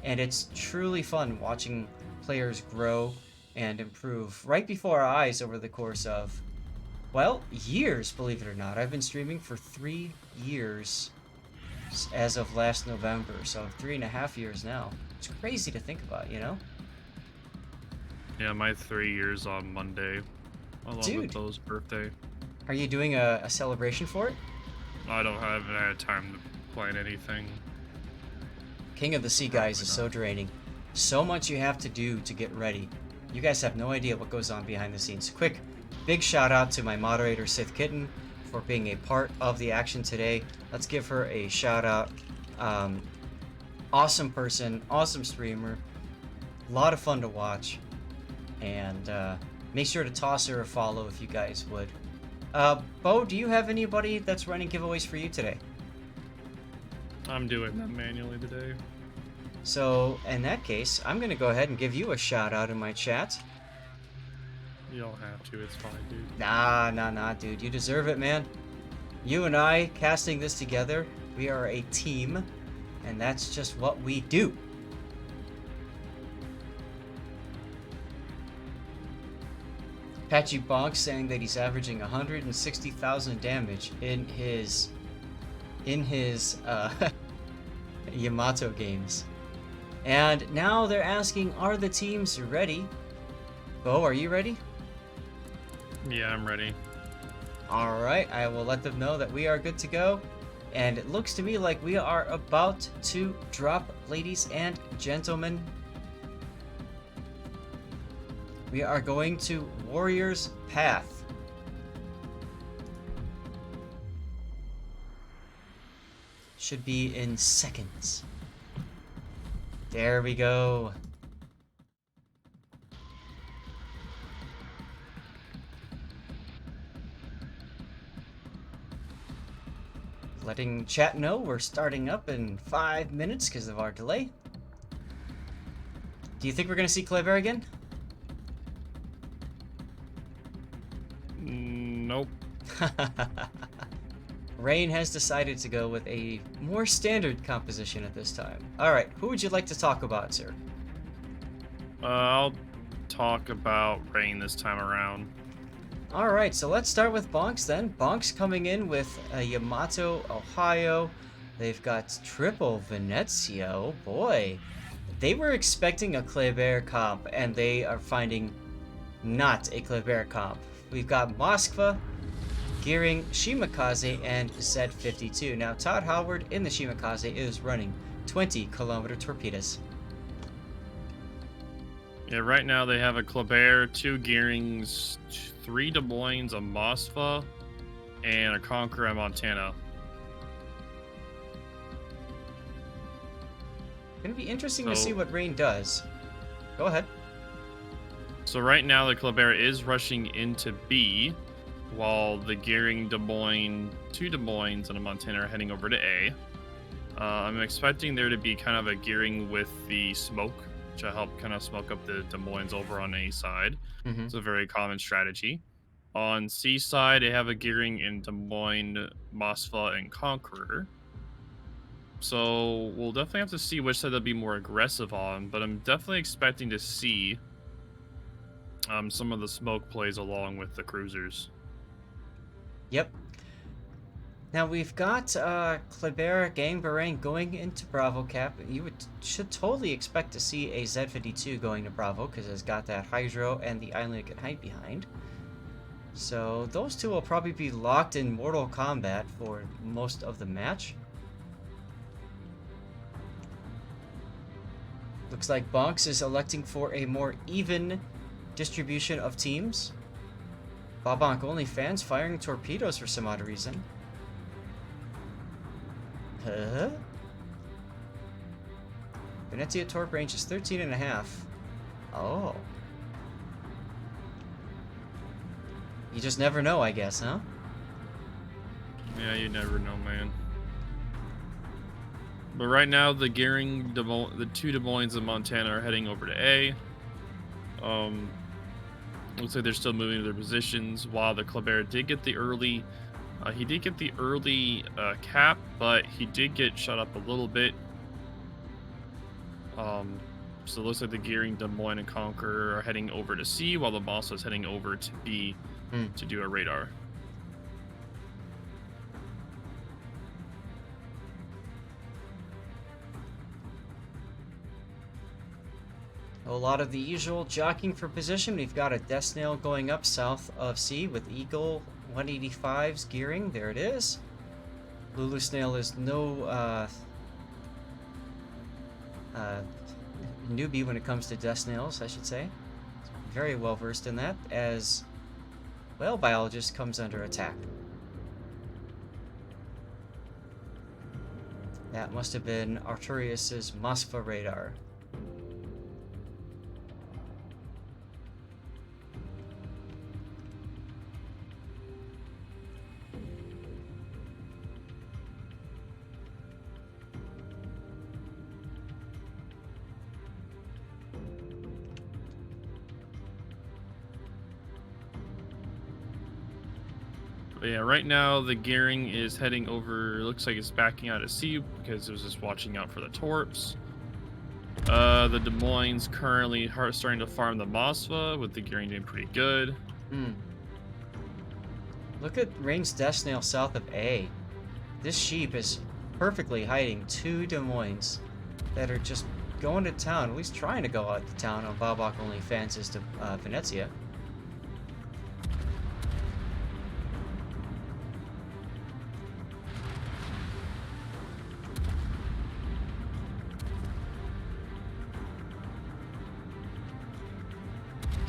And it's truly fun watching players grow and improve right before our eyes over the course of, well, years, believe it or not. I've been streaming for 3 years as of last November, so 3.5 years now. It's crazy to think about, you know? Yeah, my 3 years on Monday, along Dude. with Bo's birthday. Are you doing a celebration for it? I haven't had time to plan anything. King of the Sea, guys, is so draining. So much you have to do to get ready. You guys have no idea what goes on behind the scenes. Quick, big shout out to my moderator, Sith Kitten, for being a part of the action today. Let's give her a shout out. Awesome person, awesome streamer, a lot of fun to watch. And make sure to toss her a follow if you guys would. Bo, do you have anybody that's running giveaways for you today? I'm doing them manually today. So, in that case, I'm going to go ahead and give you a shout out in my chat. You don't have to, it's fine, dude. Nah, dude. You deserve it, man. You and I, casting this together, we are a team, and that's just what we do. Patchy Bonks saying that he's averaging 160,000 damage in his Yamato games. And now they're asking, are the teams ready? Bo, are you ready? Yeah, I'm ready. Alright, I will let them know that we are good to go. And it looks to me like we are about to drop, ladies and gentlemen. We are going to Warrior's Path. Should be in seconds. There we go. Letting chat know we're starting up in 5 minutes because of our delay. Do you think we're going to see Kleber again? Nope. Rain has decided to go with a more standard composition at this time. Alright, who would you like to talk about, sir? I'll talk about Rain this time around. Alright, so let's start with Bonks then. Bonks coming in with a Yamato, Ohio, They've got triple Venezia. Oh boy. They were expecting a Kleber comp, and they are finding not a Kleber comp. We've got Moskva, Gearing, Shimakaze, and Z52. Now, Todd Howard in the Shimakaze is running 20-kilometer torpedoes. Yeah, right now they have a Kleber, 2 Gearings, 3 Des Moines, a Moskva, and a Conqueror at Montana. Gonna be interesting to see what Rain does. Go ahead. So right now the Kleber is rushing into B, while the Gearing, Des Moines, 2 Des Moines, and a Montana are heading over to A. I'm expecting there to be kind of a Gearing with the smoke, which will help kind of smoke up the Des Moines over on A side. Mm-hmm. It's a very common strategy. On C side, they have a Gearing in Des Moines, Moskva, and Conqueror. So we'll definitely have to see which side they'll be more aggressive on, but I'm definitely expecting to see some of the smoke plays along with the cruisers. Yep. Now we've got Kleber Gang Barang going into Bravo Cap. You should totally expect to see a Z52 going to Bravo because it's got that Hydro and the Island at height behind. So those two will probably be locked in Mortal Kombat for most of the match. Looks like Bonks is electing for a more even distribution of teams. Bobank only fans firing torpedoes for some odd reason. Huh? Venezia torp range is 13.5. Oh. You just never know, I guess, huh? Yeah, you never know, man. But right now, the Gearing, the 2 Des Moines and Montana are heading over to A. Looks like they're still moving to their positions, while the Kleber did get the early... he did get the early cap, but he did get shut up a little bit. So it looks like the Gearing, Des Moines, and Conqueror are heading over to C, while the Moskva is heading over to B to do a radar. A lot of the usual jockeying for position. We've got a Death Snail going up south of C with Eagle 185's gearing. There it is. Lulu Snail is no newbie when it comes to Death Snails, I should say. Very well versed in that, as Whale Biologist comes under attack. That must have been Arturius's Moskva radar. But yeah, right now the Gearing is heading over. Looks like it's backing out of C because it was just watching out for the torps. The Des Moines currently starting to farm the Moskva, with the Gearing doing pretty good. Look at Rain's Death Snail south of A. This sheep is perfectly hiding 2 Des Moines that are just going to town, at least trying to go out to town on Bobak only fancies to Venezia.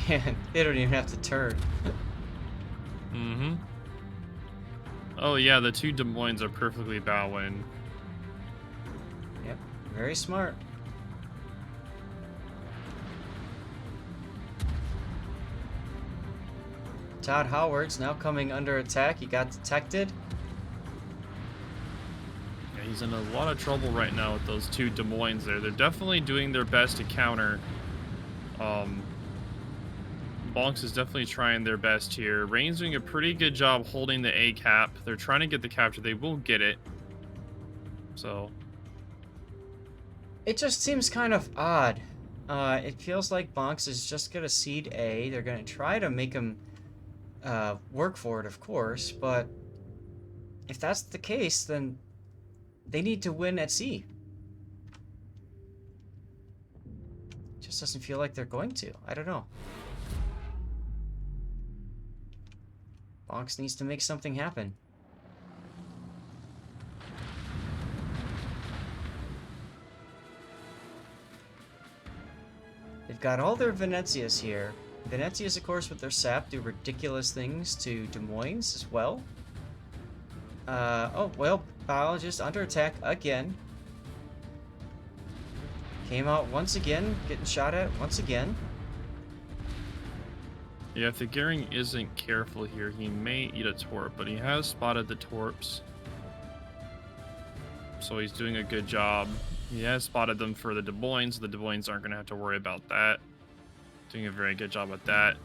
And they don't even have to turn. Oh yeah, the 2 Des Moines are perfectly bowing. Yep, very smart. Todd Howard's now coming under attack. He got detected. Yeah, he's in a lot of trouble right now with those 2 Des Moines there. They're definitely doing their best to counter. Bonks is definitely trying their best here. Rain's doing a pretty good job holding the A cap. They're trying to get the capture. They will get it. So It just seems kind of odd. It feels like Bonks is just going to cede A. They're going to try to make him work for it, of course. But if that's the case, then they need to win at sea. Just doesn't feel like they're going to. I don't know. Bonks needs to make something happen. They've got all their Venezias here. Venezias, of course, with their sap, do ridiculous things to Des Moines as well. Oh, well, biologist under attack again. Came out once again, getting shot at once again. Yeah, if the Gearing isn't careful here, he may eat a torp, but he has spotted the torps. So he's doing a good job. He has spotted them for the Des Moines, so the Des Moines aren't going to have to worry about that. Doing a very good job at that.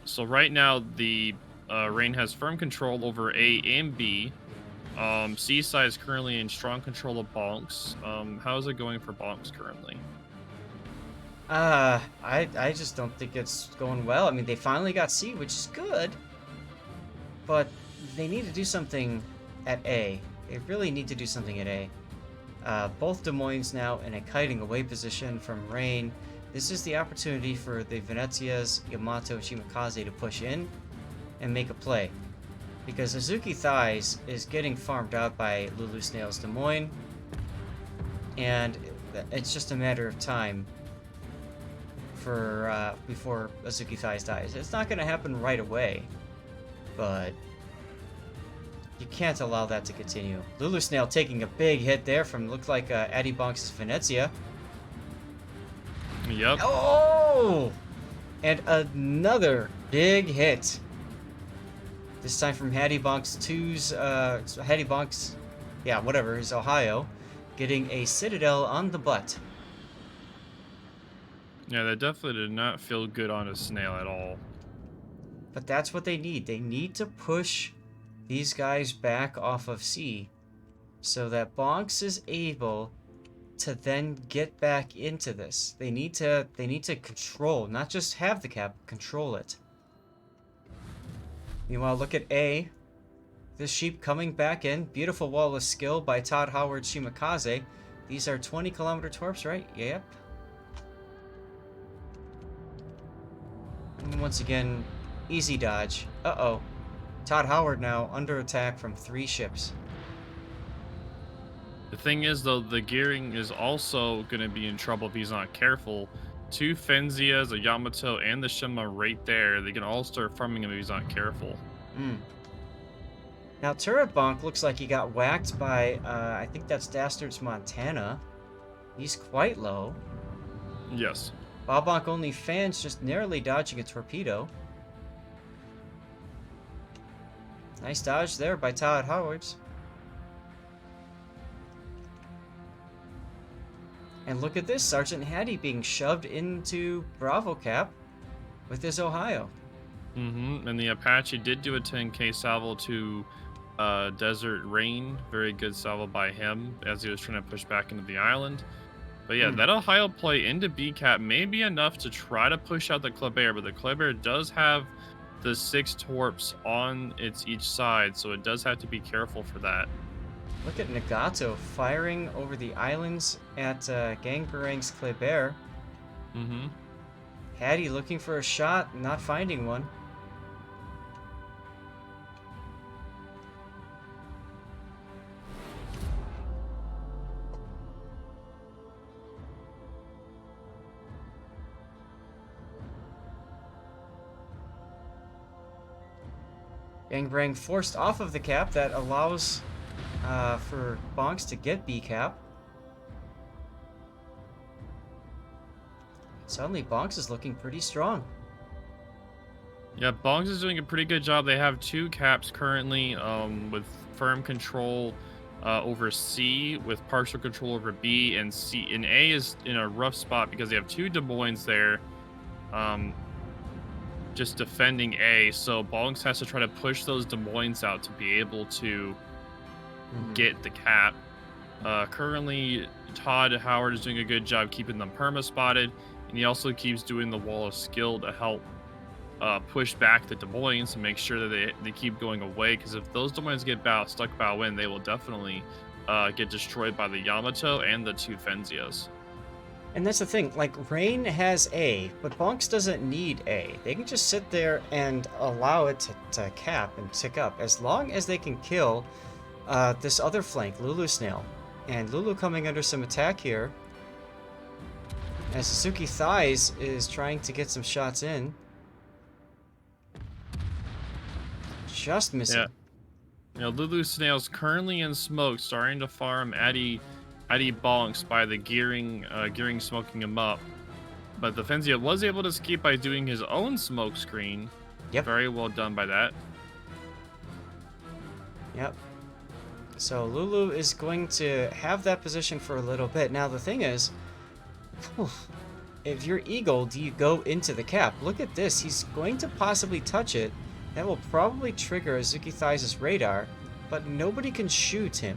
So right now, the Rain has firm control over A and B. Seaside is currently in strong control of Bonks. How is it going for Bonks currently? I just don't think it's going well. I mean, they finally got C, which is good. But they need to do something at A. They really need to do something at A. Both Des Moines now in a kiting away position from Rain. This is the opportunity for the Venezias, Yamato, and Shimakaze to push in and make a play. Because Azuki Thighs is getting farmed out by Lulu Snail's Des Moines. And it's just a matter of time for before Azuki Thighs dies. It's not going to happen right away. But you can't allow that to continue. Lulu Snail taking a big hit there from, looked like Addy Bonks' Venezia. Yep. Oh! And another big hit. This time from Hattie Bonks 2's, Hattie Bonks, yeah, whatever, his Ohio, getting a Citadel on the butt. Yeah, that definitely did not feel good on a snail at all. But that's what they need. They need to push these guys back off of C so that Bonks is able to then get back into this. They need to control, not just have the cap, control it. Meanwhile, look at A. This sheep coming back in. Beautiful wall of skill by Todd Howard Shimakaze. These are 20-kilometer torps, right? Yep. And once again, easy dodge. Uh-oh. Todd Howard now under attack from 3 ships. The thing is, though, the Gearing is also going to be in trouble if he's not careful. 2 Fenzias, a Yamato, and the Shima right there. They can all start farming him if he's not careful. Now, Turret Bonk looks like he got whacked by, I think that's Dastards Montana. He's quite low. Yes. Bobonk only fans just narrowly dodging a torpedo. Nice dodge there by Todd Howards. And look at this, Sergeant Hattie being shoved into Bravo Cap with his Ohio. And the Apache did do a 10k salvo to Desert Rain. Very good salvo by him as he was trying to push back into the island. But yeah, that Ohio play into B Cap may be enough to try to push out the Kleber, but the Kleber does have the 6 torps on its each side, so it does have to be careful for that. Look at Nagato firing over the islands at Gangbarang's Kleber. Hattie looking for a shot, not finding one. Gangbarang forced off of the cap that allows for Bonks to get B cap. Suddenly, Bonks is looking pretty strong. Yeah, Bonks is doing a pretty good job. They have 2 caps currently with firm control over C, with partial control over B, and C. And A is in a rough spot because they have 2 Des Moines there. Just defending A, so Bonks has to try to push those Des Moines out to be able to get the cap. Currently, Todd Howard is doing a good job keeping them perma-spotted, and he also keeps doing the wall of skill to help push back the Des Moines and make sure that they keep going away, because if those Des Moines get stuck bow in, they will definitely get destroyed by the Yamato and the two Fenzias. And that's the thing, like, Rain has A, but Bonks doesn't need A. They can just sit there and allow it to cap and tick up, as long as they can kill this other flank, Lulu Snail. And Lulu coming under some attack here, as Suzuki Thighs is trying to get some shots in. Just missing. Yeah. You know, Lulu Snail's currently in smoke, starting to farm Addy Bonks by the gearing smoking him up. But the Fenzia was able to escape by doing his own smoke screen. Yep. Very well done by that. Yep. So Lulu is going to have that position for a little bit. Now the thing is, if you're Eagle, do you go into the cap? Look at this. He's going to possibly touch it. That will probably trigger Azuki Thighs' radar, but nobody can shoot him.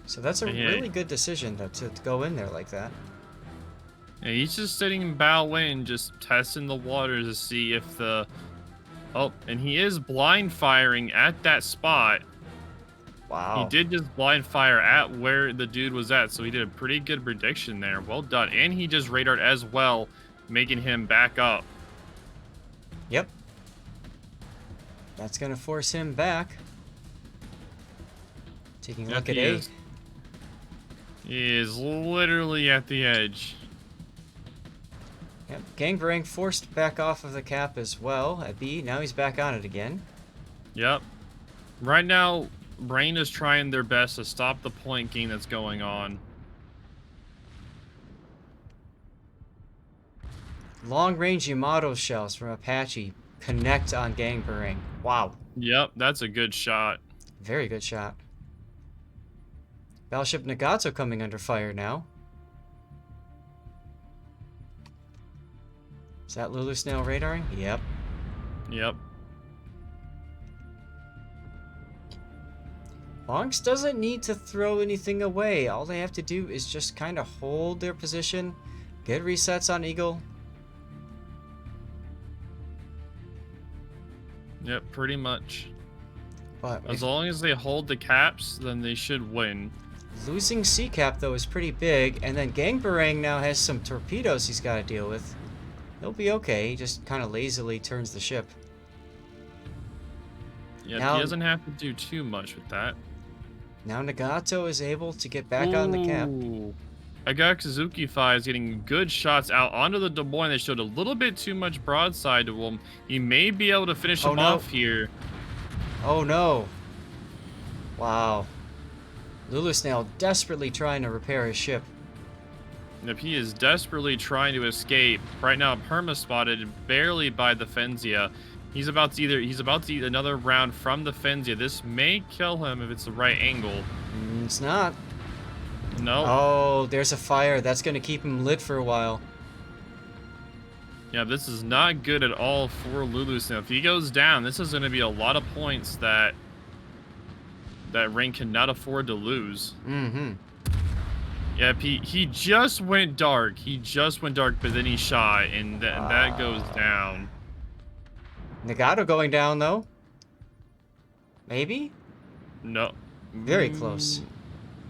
So that's a really good decision to go in there like that. Yeah, he's just sitting in bow in, just testing the waters to see if the... Oh, and he is blind firing at that spot. Wow. He did just blind fire at where the dude was at, so he did a pretty good prediction there. Well done. And he just radared as well, making him back up. Yep. That's going to force him back. Taking a look at A. He is literally at the edge. Yep. Gangbarang forced back off of the cap as well at B. Now he's back on it again. Yep. Right now, Rain is trying their best to stop the point gain that's going on. Long-range Yamato shells from Apache connect on Gangbarang. Wow. Yep, that's a good shot. Very good shot. Battleship Nagato coming under fire now. Is that Lulu Snail radaring? Yep. Yep. Bonks doesn't need to throw anything away. All they have to do is just kind of hold their position, get resets on Eagle. Yep, pretty much. But As long as they hold the caps, then they should win. losing C cap though is pretty big, and then Gangbarang now has some torpedoes he's got to deal with. He'll be okay. He just kind of lazily turns the ship. Yeah, Now- he doesn't have to do too much with that. Now Nagato is able to get back on the cap. Ooh. I got Suzuki Thighs getting good shots out onto the Des Moines. They showed a little bit too much broadside to him. He may be able to finish him off here. Oh no. Wow. Lulu Snail desperately trying to repair his ship. If he is desperately trying to escape, right now perma spotted barely by the Fenzia. He's about to eat another round from the Fenzia. This may kill him if it's the right angle. It's not. No. Oh, there's a fire. That's going to keep him lit for a while. Yeah, this is not good at all for Lulu Snail. If he goes down, this is going to be a lot of points that Rain cannot afford to lose. Mm-hmm. Yeah, he just went dark. He just went dark, but then he shot, and that goes down. Nagato going down, though. Maybe? No. Very close.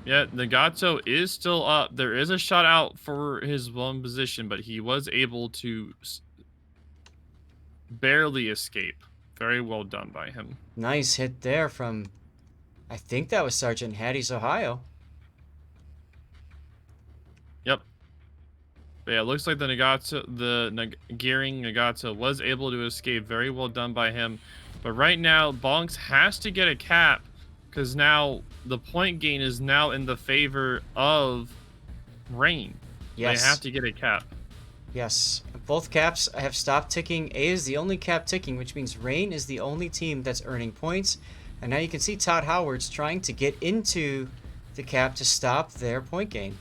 Yeah, Nagato is still up. There is a shot out for his one position, but he was able to barely escape. Very well done by him. Nice hit there from, I think that was Sergeant Hattie's Ohio. Yep. But yeah, it looks like the gearing Nagato was able to escape. Very well done by him. But right now, Bonks has to get a cap, because now the point gain is now in the favor of Rain. Yes. They have to get a cap. Yes. Both caps have stopped ticking. A is the only cap ticking, which means Rain is the only team that's earning points. And now you can see Todd Howard's trying to get into the cap to stop their point gain.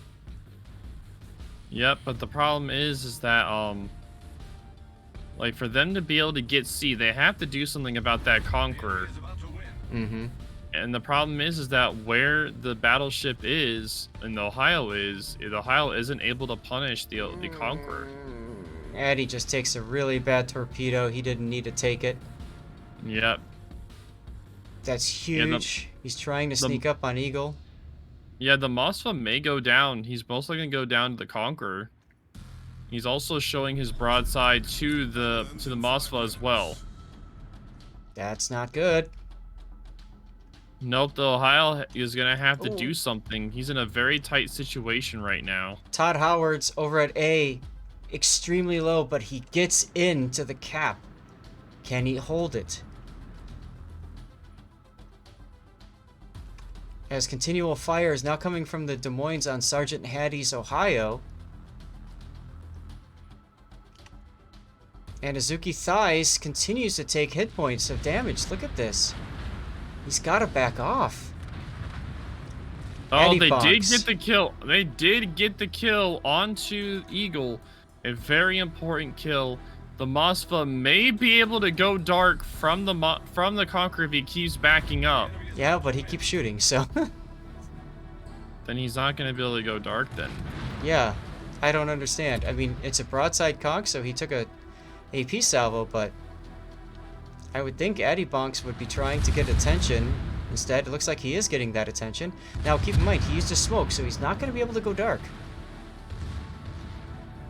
Yep, but the problem is that like for them to be able to get C, they have to do something about that Conqueror. Is about to win. Mm-hmm. And the problem is that where the battleship is and the Ohio isn't able to punish the Conqueror. Addy just takes a really bad torpedo. He didn't need to take it. Yep. That's Yeah, huge. He's trying to sneak up on Eagle. yeah, the Mossfa may go down. He's most likely gonna go down to the Conqueror. He's also showing his broadside to the Mossfa as well. That's not good. Nope, the Ohio is gonna have to Ooh. do something. He's in a very tight situation right now. Todd Howard's over at A. Extremely low, but he gets into the cap. Can he hold it? As continual fire is now coming from the Des Moines on Sergeant Hattie's Ohio. And Azuki Thighs continues to take hit points of damage. Look at this. He's got to back off. Oh, Eddie they did Bonks. get the kill. They did get the kill onto Eagle. A very important kill. The Mossfa may be able to go dark from the Conqueror if he keeps backing up. Yeah, but he keeps shooting, so... Then he's not going to be able to go dark then. Yeah, I don't understand. I mean, it's a broadside conch, so he took a AP salvo, but I would think Eddie Bonks would be trying to get attention. Instead, it looks like he is getting that attention. Now, keep in mind, he used a smoke, so he's not going to be able to go dark.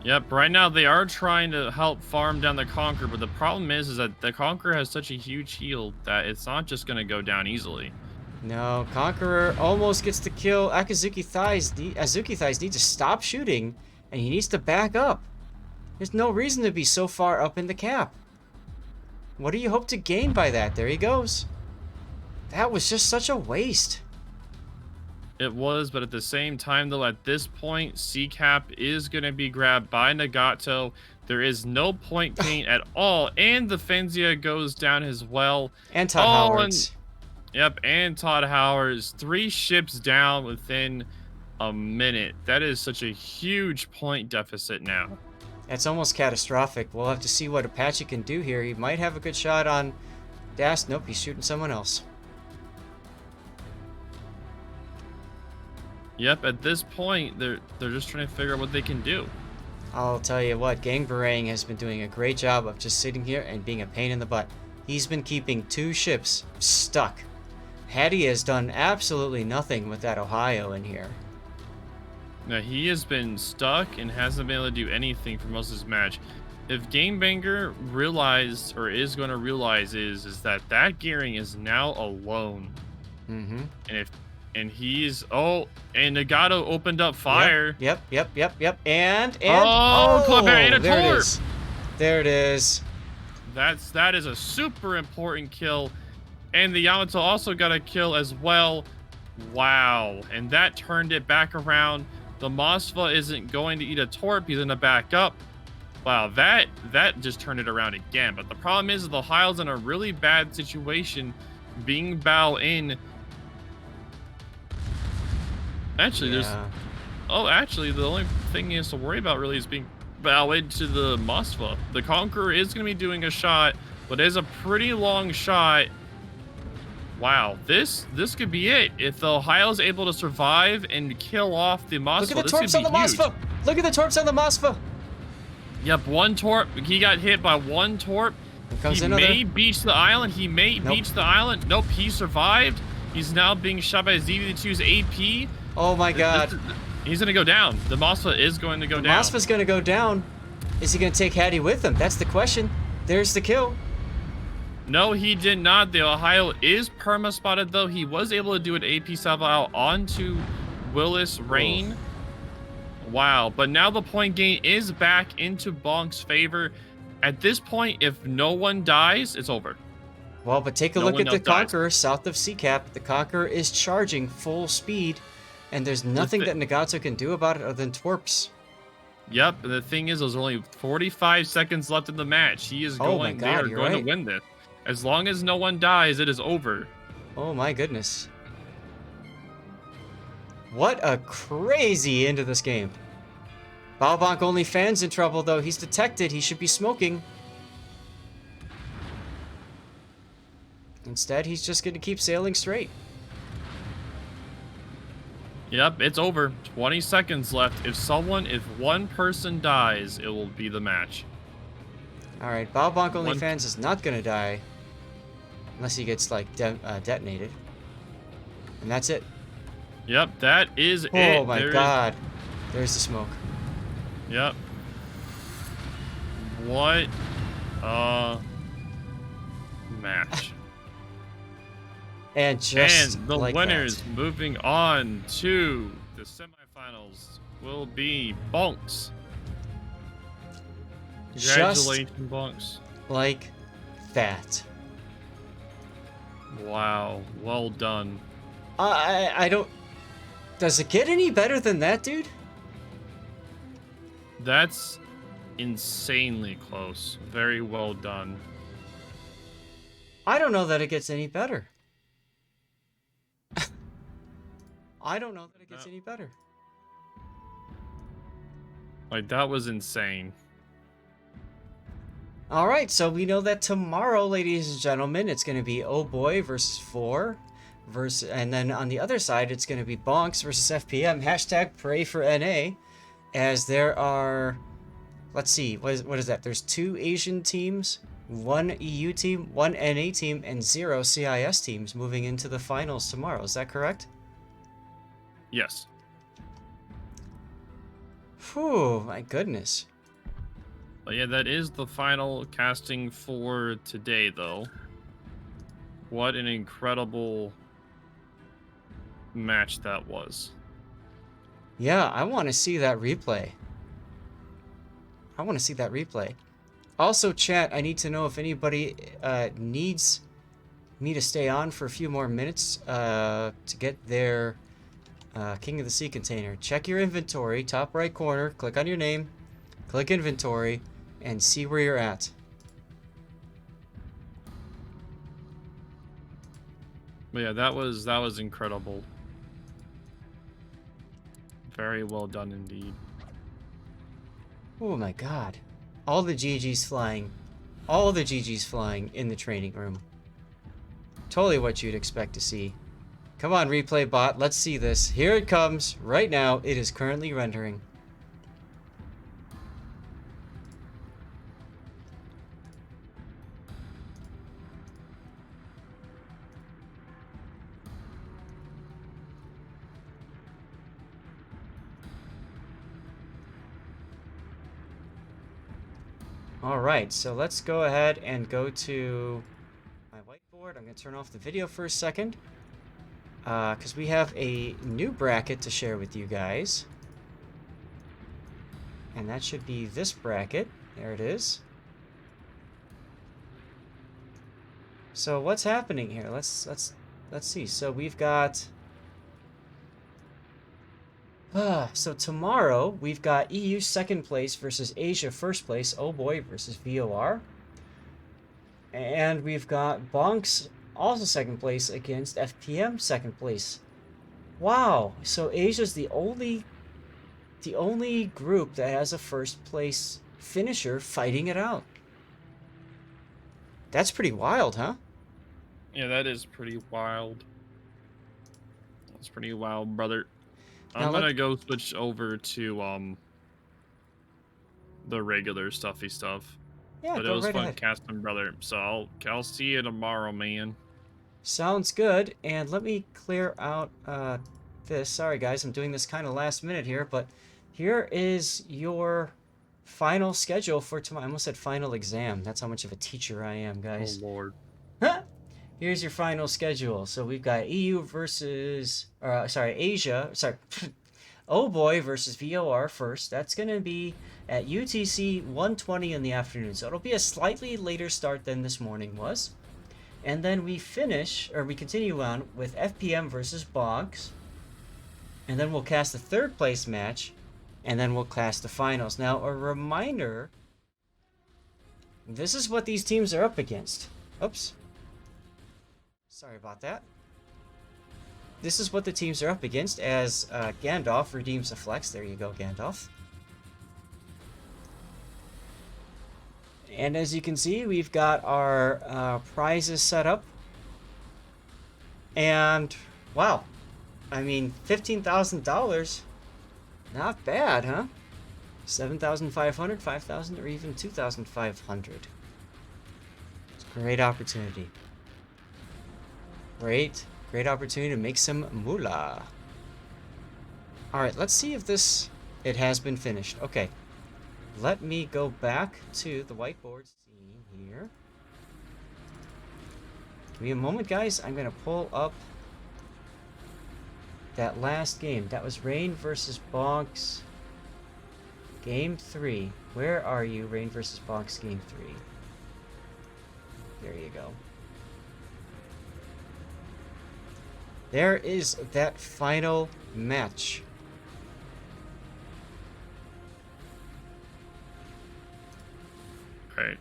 Yep, right now they are trying to help farm down the Conqueror, but the problem is that the Conqueror has such a huge shield that it's not just going to go down easily. No, Conqueror almost gets the kill. Azuki Thighs need to stop shooting, and he needs to back up. There's no reason to be so far up in the cap. What do you hope to gain by that? There he goes. That was just such a waste. It was, but at the same time, though, at this point, C-Cap is going to be grabbed by Nagato. There is no point gain at all, and the Fenzia goes down as well. And Todd Howard's. Yep, and Todd Howard's. 3 ships down within a minute. That is such a huge point deficit now. That's almost catastrophic. We'll have to see what Apache can do here. He might have a good shot on Das. Nope, he's shooting someone else. Yep, at this point, they're just trying to figure out what they can do. I'll tell you what, Gang Barang has been doing a great job of just sitting here and being a pain in the butt. He's been keeping 2 ships stuck. Hattie has done absolutely nothing with that Ohio in here. Now, he has been stuck and hasn't been able to do anything for most of this match. If Gamebanger realized, or is going to realize, is that gearing is now alone. Mm-hmm. And he's... Oh, and Nagato opened up fire. Yep. And oh, Kleber ate a there it torp. is. There it is. That is a super important kill. And the Yamato also got a kill as well. Wow. And that turned it back around. The Mossfa isn't going to eat a torp. He's going to back up. Wow, that just turned it around again. But the problem is the Ohio's in a really bad situation, being bow in. Actually, actually, the only thing he has to worry about really is being bow into the Mossfa. The Conqueror is going to be doing a shot, but it is a pretty long shot. Wow, this could be it. If the Ohio's able to survive and kill off the Mossfa, Look at the torps on the Mossfa. Look at the torps on the Mossfa. Yep, 1 torp. He got hit by 1 torp. He may beach the island. He may beach the island. Nope, he survived. He's now being shot by ZV2's AP. Oh my god. He's going to go down. The Mossfa is going to go down. Mossfa's going to go down. Is he going to take Hattie with him? That's the question. There's the kill. No, he did not. The Ohio is perma-spotted, though. He was able to do an AP salvo out onto Willis Rain. Oof. Wow, but now the point gain is back into Bonks' favor. At this point, if no one dies, it's over. Well, but take a look at the Conqueror south of C-Cap. The Conqueror is charging full speed, and there's nothing that Nagato can do about it other than twerps. Yep, and the thing is, there's only 45 seconds left in the match. He is going, they are going to win this. As long as no one dies, it is over. Oh my goodness. What a crazy end to this game. Balbonk only fans in trouble though. He's detected. He should be smoking. Instead, he's just going to keep sailing straight. Yep, it's over. 20 seconds left. If one person dies, it will be the match. Alright, Balbonk only fans is not going to die. Unless he gets, like, detonated. And that's it. Yep, that is it. Oh my There is- god. There's the smoke. Yep. What? Match. And just And the like winners that. moving on to the semifinals will be Bonks. Just Congratulations, Bonks. like that. Wow, well done. I don't... Does it get any better than that, dude? That's insanely close. Very well done. I don't know that it gets any better. I don't know that it gets any better. Like, that was insane. All right, so we know that tomorrow, ladies and gentlemen, it's going to be Oh Boy versus 4. And then on the other side, it's going to be Bonks versus FPM. Hashtag pray for NA. As there are... Let's see, what is that? There's 2 Asian teams, 1 EU team, 1 NA team, and 0 CIS teams moving into the finals tomorrow. Is that correct? Yes. Whew, my goodness. But yeah, that is the final casting for today, though. What an incredible match that was. Yeah, I want to see that replay. I want to see that replay. Also, chat, I need to know if anybody needs me to stay on for a few more minutes to get their King of the Sea container. Check your inventory, top right corner, click on your name, click inventory, and see where you're at. But yeah, that was incredible. Very well done indeed. Oh my god. All the GG's flying. All the GG's flying in the training room. Totally what you'd expect to see. Come on, replay bot. Let's see this. Here it comes. Right now, it is currently rendering. Alright, so let's go ahead and go to my whiteboard. I'm going to turn off the video for a second. Because we have a new bracket to share with you guys. And that should be this bracket. There it is. So what's happening here? Let's see. So we've got... so tomorrow, we've got EU second place versus Asia first place. Oh boy, versus VOR. And we've got Bonks also second place against FPM second place. Wow. So Asia's the only group that has a first place finisher fighting it out. That's pretty wild, huh? Yeah, that is pretty wild. That's pretty wild, brother. Now I'm gonna go switch over to the regular stuffy stuff. Yeah, But it go was right fun ahead. casting, brother. So I'll see you tomorrow, man. Sounds good. And let me clear out this. Sorry, guys, I'm doing this kind of last minute here, but here is your final schedule for tomorrow. I almost said final exam. That's how much of a teacher I am, guys. Oh lord. Here's your final schedule. So we've got EU versus, Asia. Oh boy versus VOR first. That's going to be at UTC 1:20 in the afternoon. So it'll be a slightly later start than this morning was. And then we continue on with FPM versus Bonks. And then we'll cast the third place match. And then we'll cast the finals. Now, a reminder. This is what these teams are up against. Oops. Sorry about that. This is what the teams are up against as Gandalf redeems a flex. There you go, Gandalf. And as you can see, we've got our prizes set up. And, wow. I mean, $15,000. Not bad, huh? 7,500, 5,000, or even 2,500. It's a great opportunity. Great opportunity to make some moolah. All right, let's see if it has been finished. Okay, let me go back to the whiteboard scene here. Give me a moment, guys. I'm gonna pull up that last game. That was Rain versus Bonks. Game 3. Where are you, Rain versus Bonks Game 3? There you go. There is that final match. Right.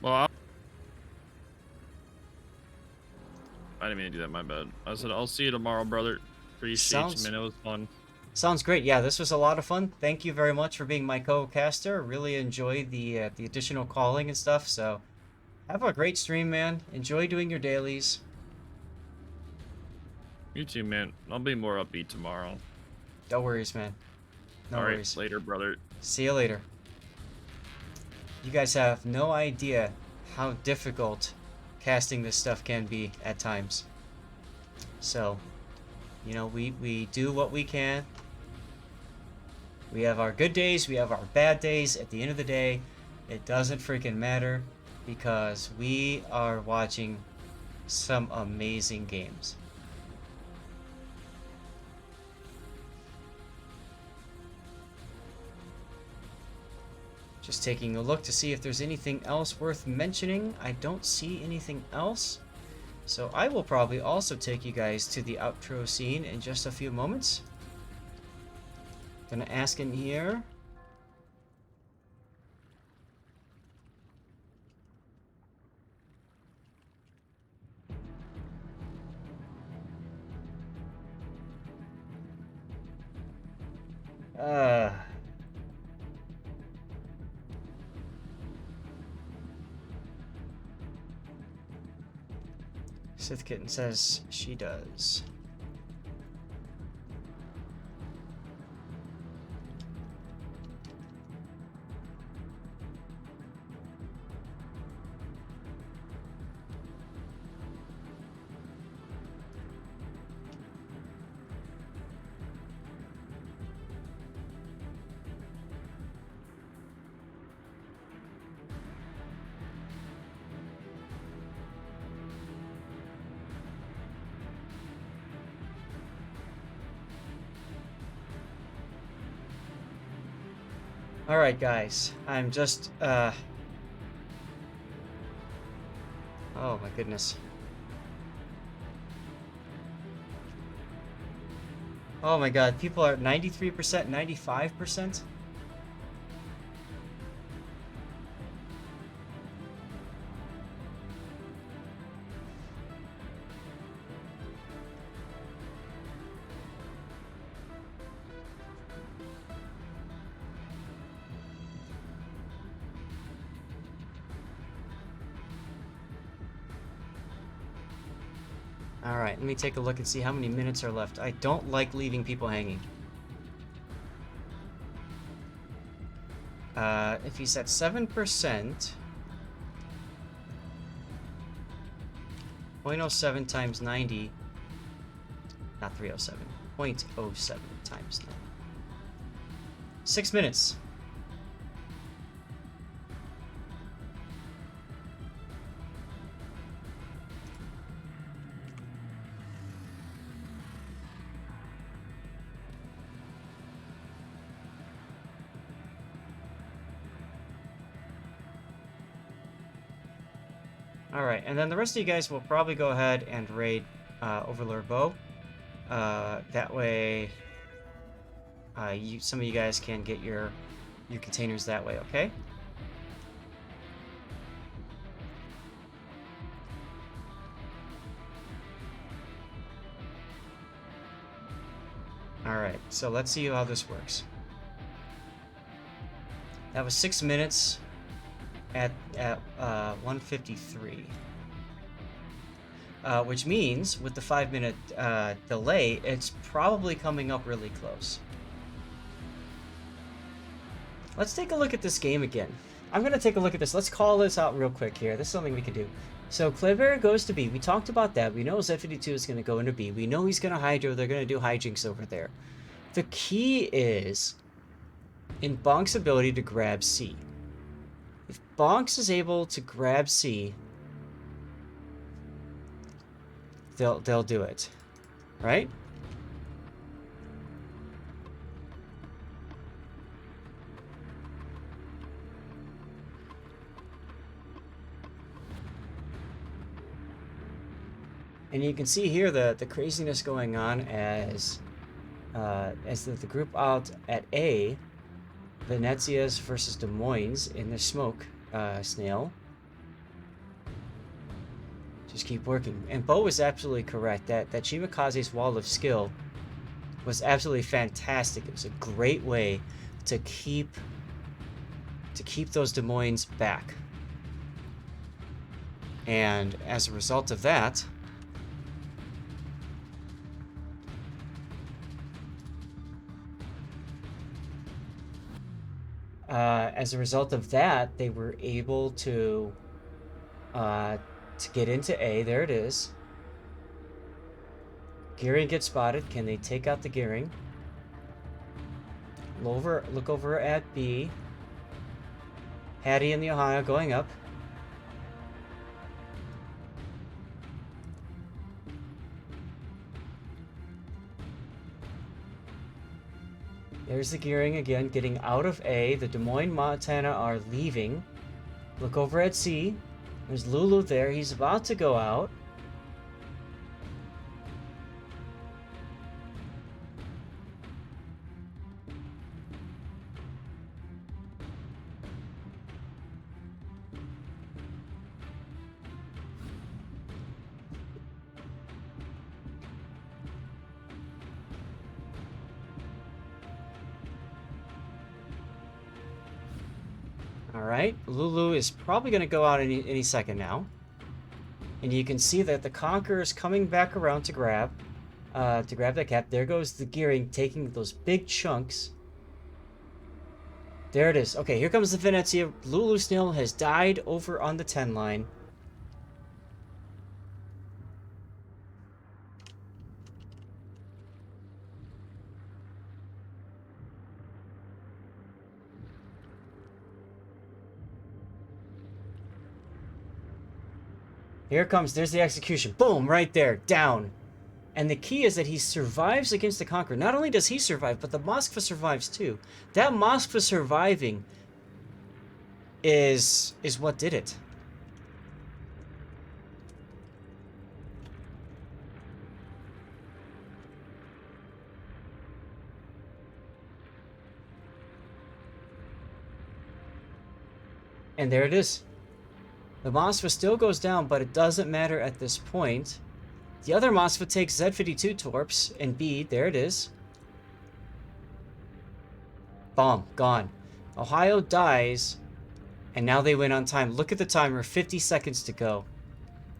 Well, I didn't mean to do that. My bad. I said I'll see you tomorrow, brother. Appreciate you, man. It was fun. Sounds great. Yeah, this was a lot of fun. Thank you very much for being my co-caster. Really enjoyed the additional calling and stuff. So, have a great stream, man. Enjoy doing your dailies. You too, man. I'll be more upbeat tomorrow. No worries, man. No All right, worries. later, brother. See you later. You guys have no idea how difficult casting this stuff can be at times. So, you know, we do what we can. We have our good days, we have our bad days. At the end of the day, it doesn't freaking matter because we are watching some amazing games. Just taking a look to see if there's anything else worth mentioning. I don't see anything else. So I will probably also take you guys to the outro scene in just a few moments. Gonna ask in here. Sith Kitten says she does. Alright guys, I'm just, oh my goodness. Oh my god, people are 93%, 95%? Alright, let me take a look and see how many minutes are left. I don't like leaving people hanging. If he's at 7%, 0.07 times 90, not 307, 0.07 times 90. 6 minutes. Alright, and then the rest of you guys will probably go ahead and raid Overlord Bow. That way, some of you guys can get your containers that way, okay? Alright, so let's see how this works. That was 6 minutes at 1:53. Which means, with the 5-minute delay, it's probably coming up really close. Let's take a look at this game again. I'm going to take a look at this. Let's call this out real quick here. This is something we can do. So Kleber goes to B. We talked about that. We know Z52 is going to go into B. We know he's going to hydro. They're going to do hijinks over there. The key is in Bonks' ability to grab C. If Bonks is able to grab C, they'll do it, right? And you can see here the craziness going on as the group out at A, Venezia's versus Des Moines in the smoke snail. Just keep working. And Bo was absolutely correct. That Shimakaze's wall of skill was absolutely fantastic. It was a great way to keep those Des Moines back. And as a result of that, they were able to get into A. There it is. Gearing gets spotted. Can they take out the Gearing? Look over at B. Hattie and the Ohio going up. There's the Gearing again, getting out of A. The Des Moines Montana are leaving. Look over at C. There's Lulu there. He's about to go out. Alright, Lulu is probably going to go out any second now. And you can see that the Conqueror is coming back around to grab that cap. There goes the Gearing, taking those big chunks. There it is. Okay, here comes the Venezia. Lulu Snail has died over on the 10 line. Here comes, there's the execution. Boom, right there, down. And the key is that he survives against the Conqueror. Not only does he survive, but the Moskva survives too. That Moskva surviving is what did it. And there it is. The Moskva still goes down, but it doesn't matter at this point. The other Moskva takes Z52 torps and B. There it is. Bomb. Gone. Ohio dies. And now they win on time. Look at the timer. 50 seconds to go.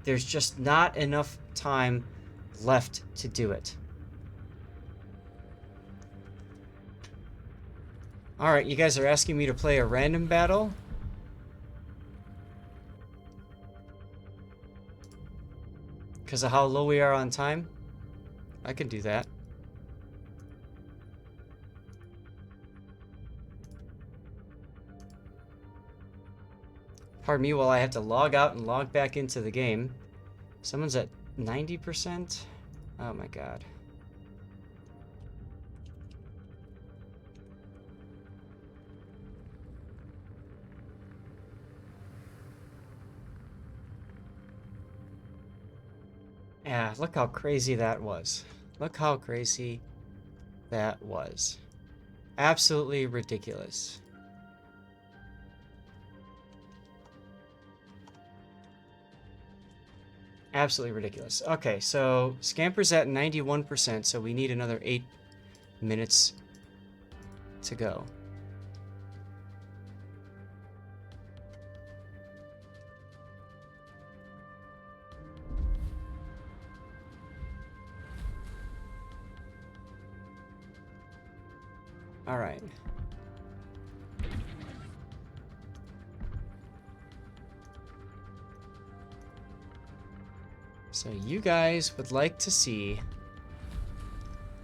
There's just not enough time left to do it. Alright, you guys are asking me to play a random battle? Because of how low we are on time? I can do that. Pardon me while I have to log out and log back into the game. Someone's at 90%? Oh my god. Yeah, look how crazy that was. Look how crazy that was. Absolutely ridiculous. Absolutely ridiculous. Okay, so Scamper's at 91%, so we need another 8 minutes to go. All right. So you guys would like to see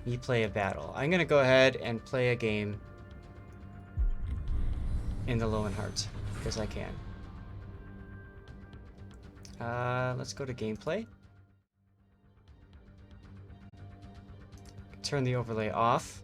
me play a battle. I'm gonna go ahead and play a game in the Lowenheart because I can. Let's go to gameplay. Turn the overlay off.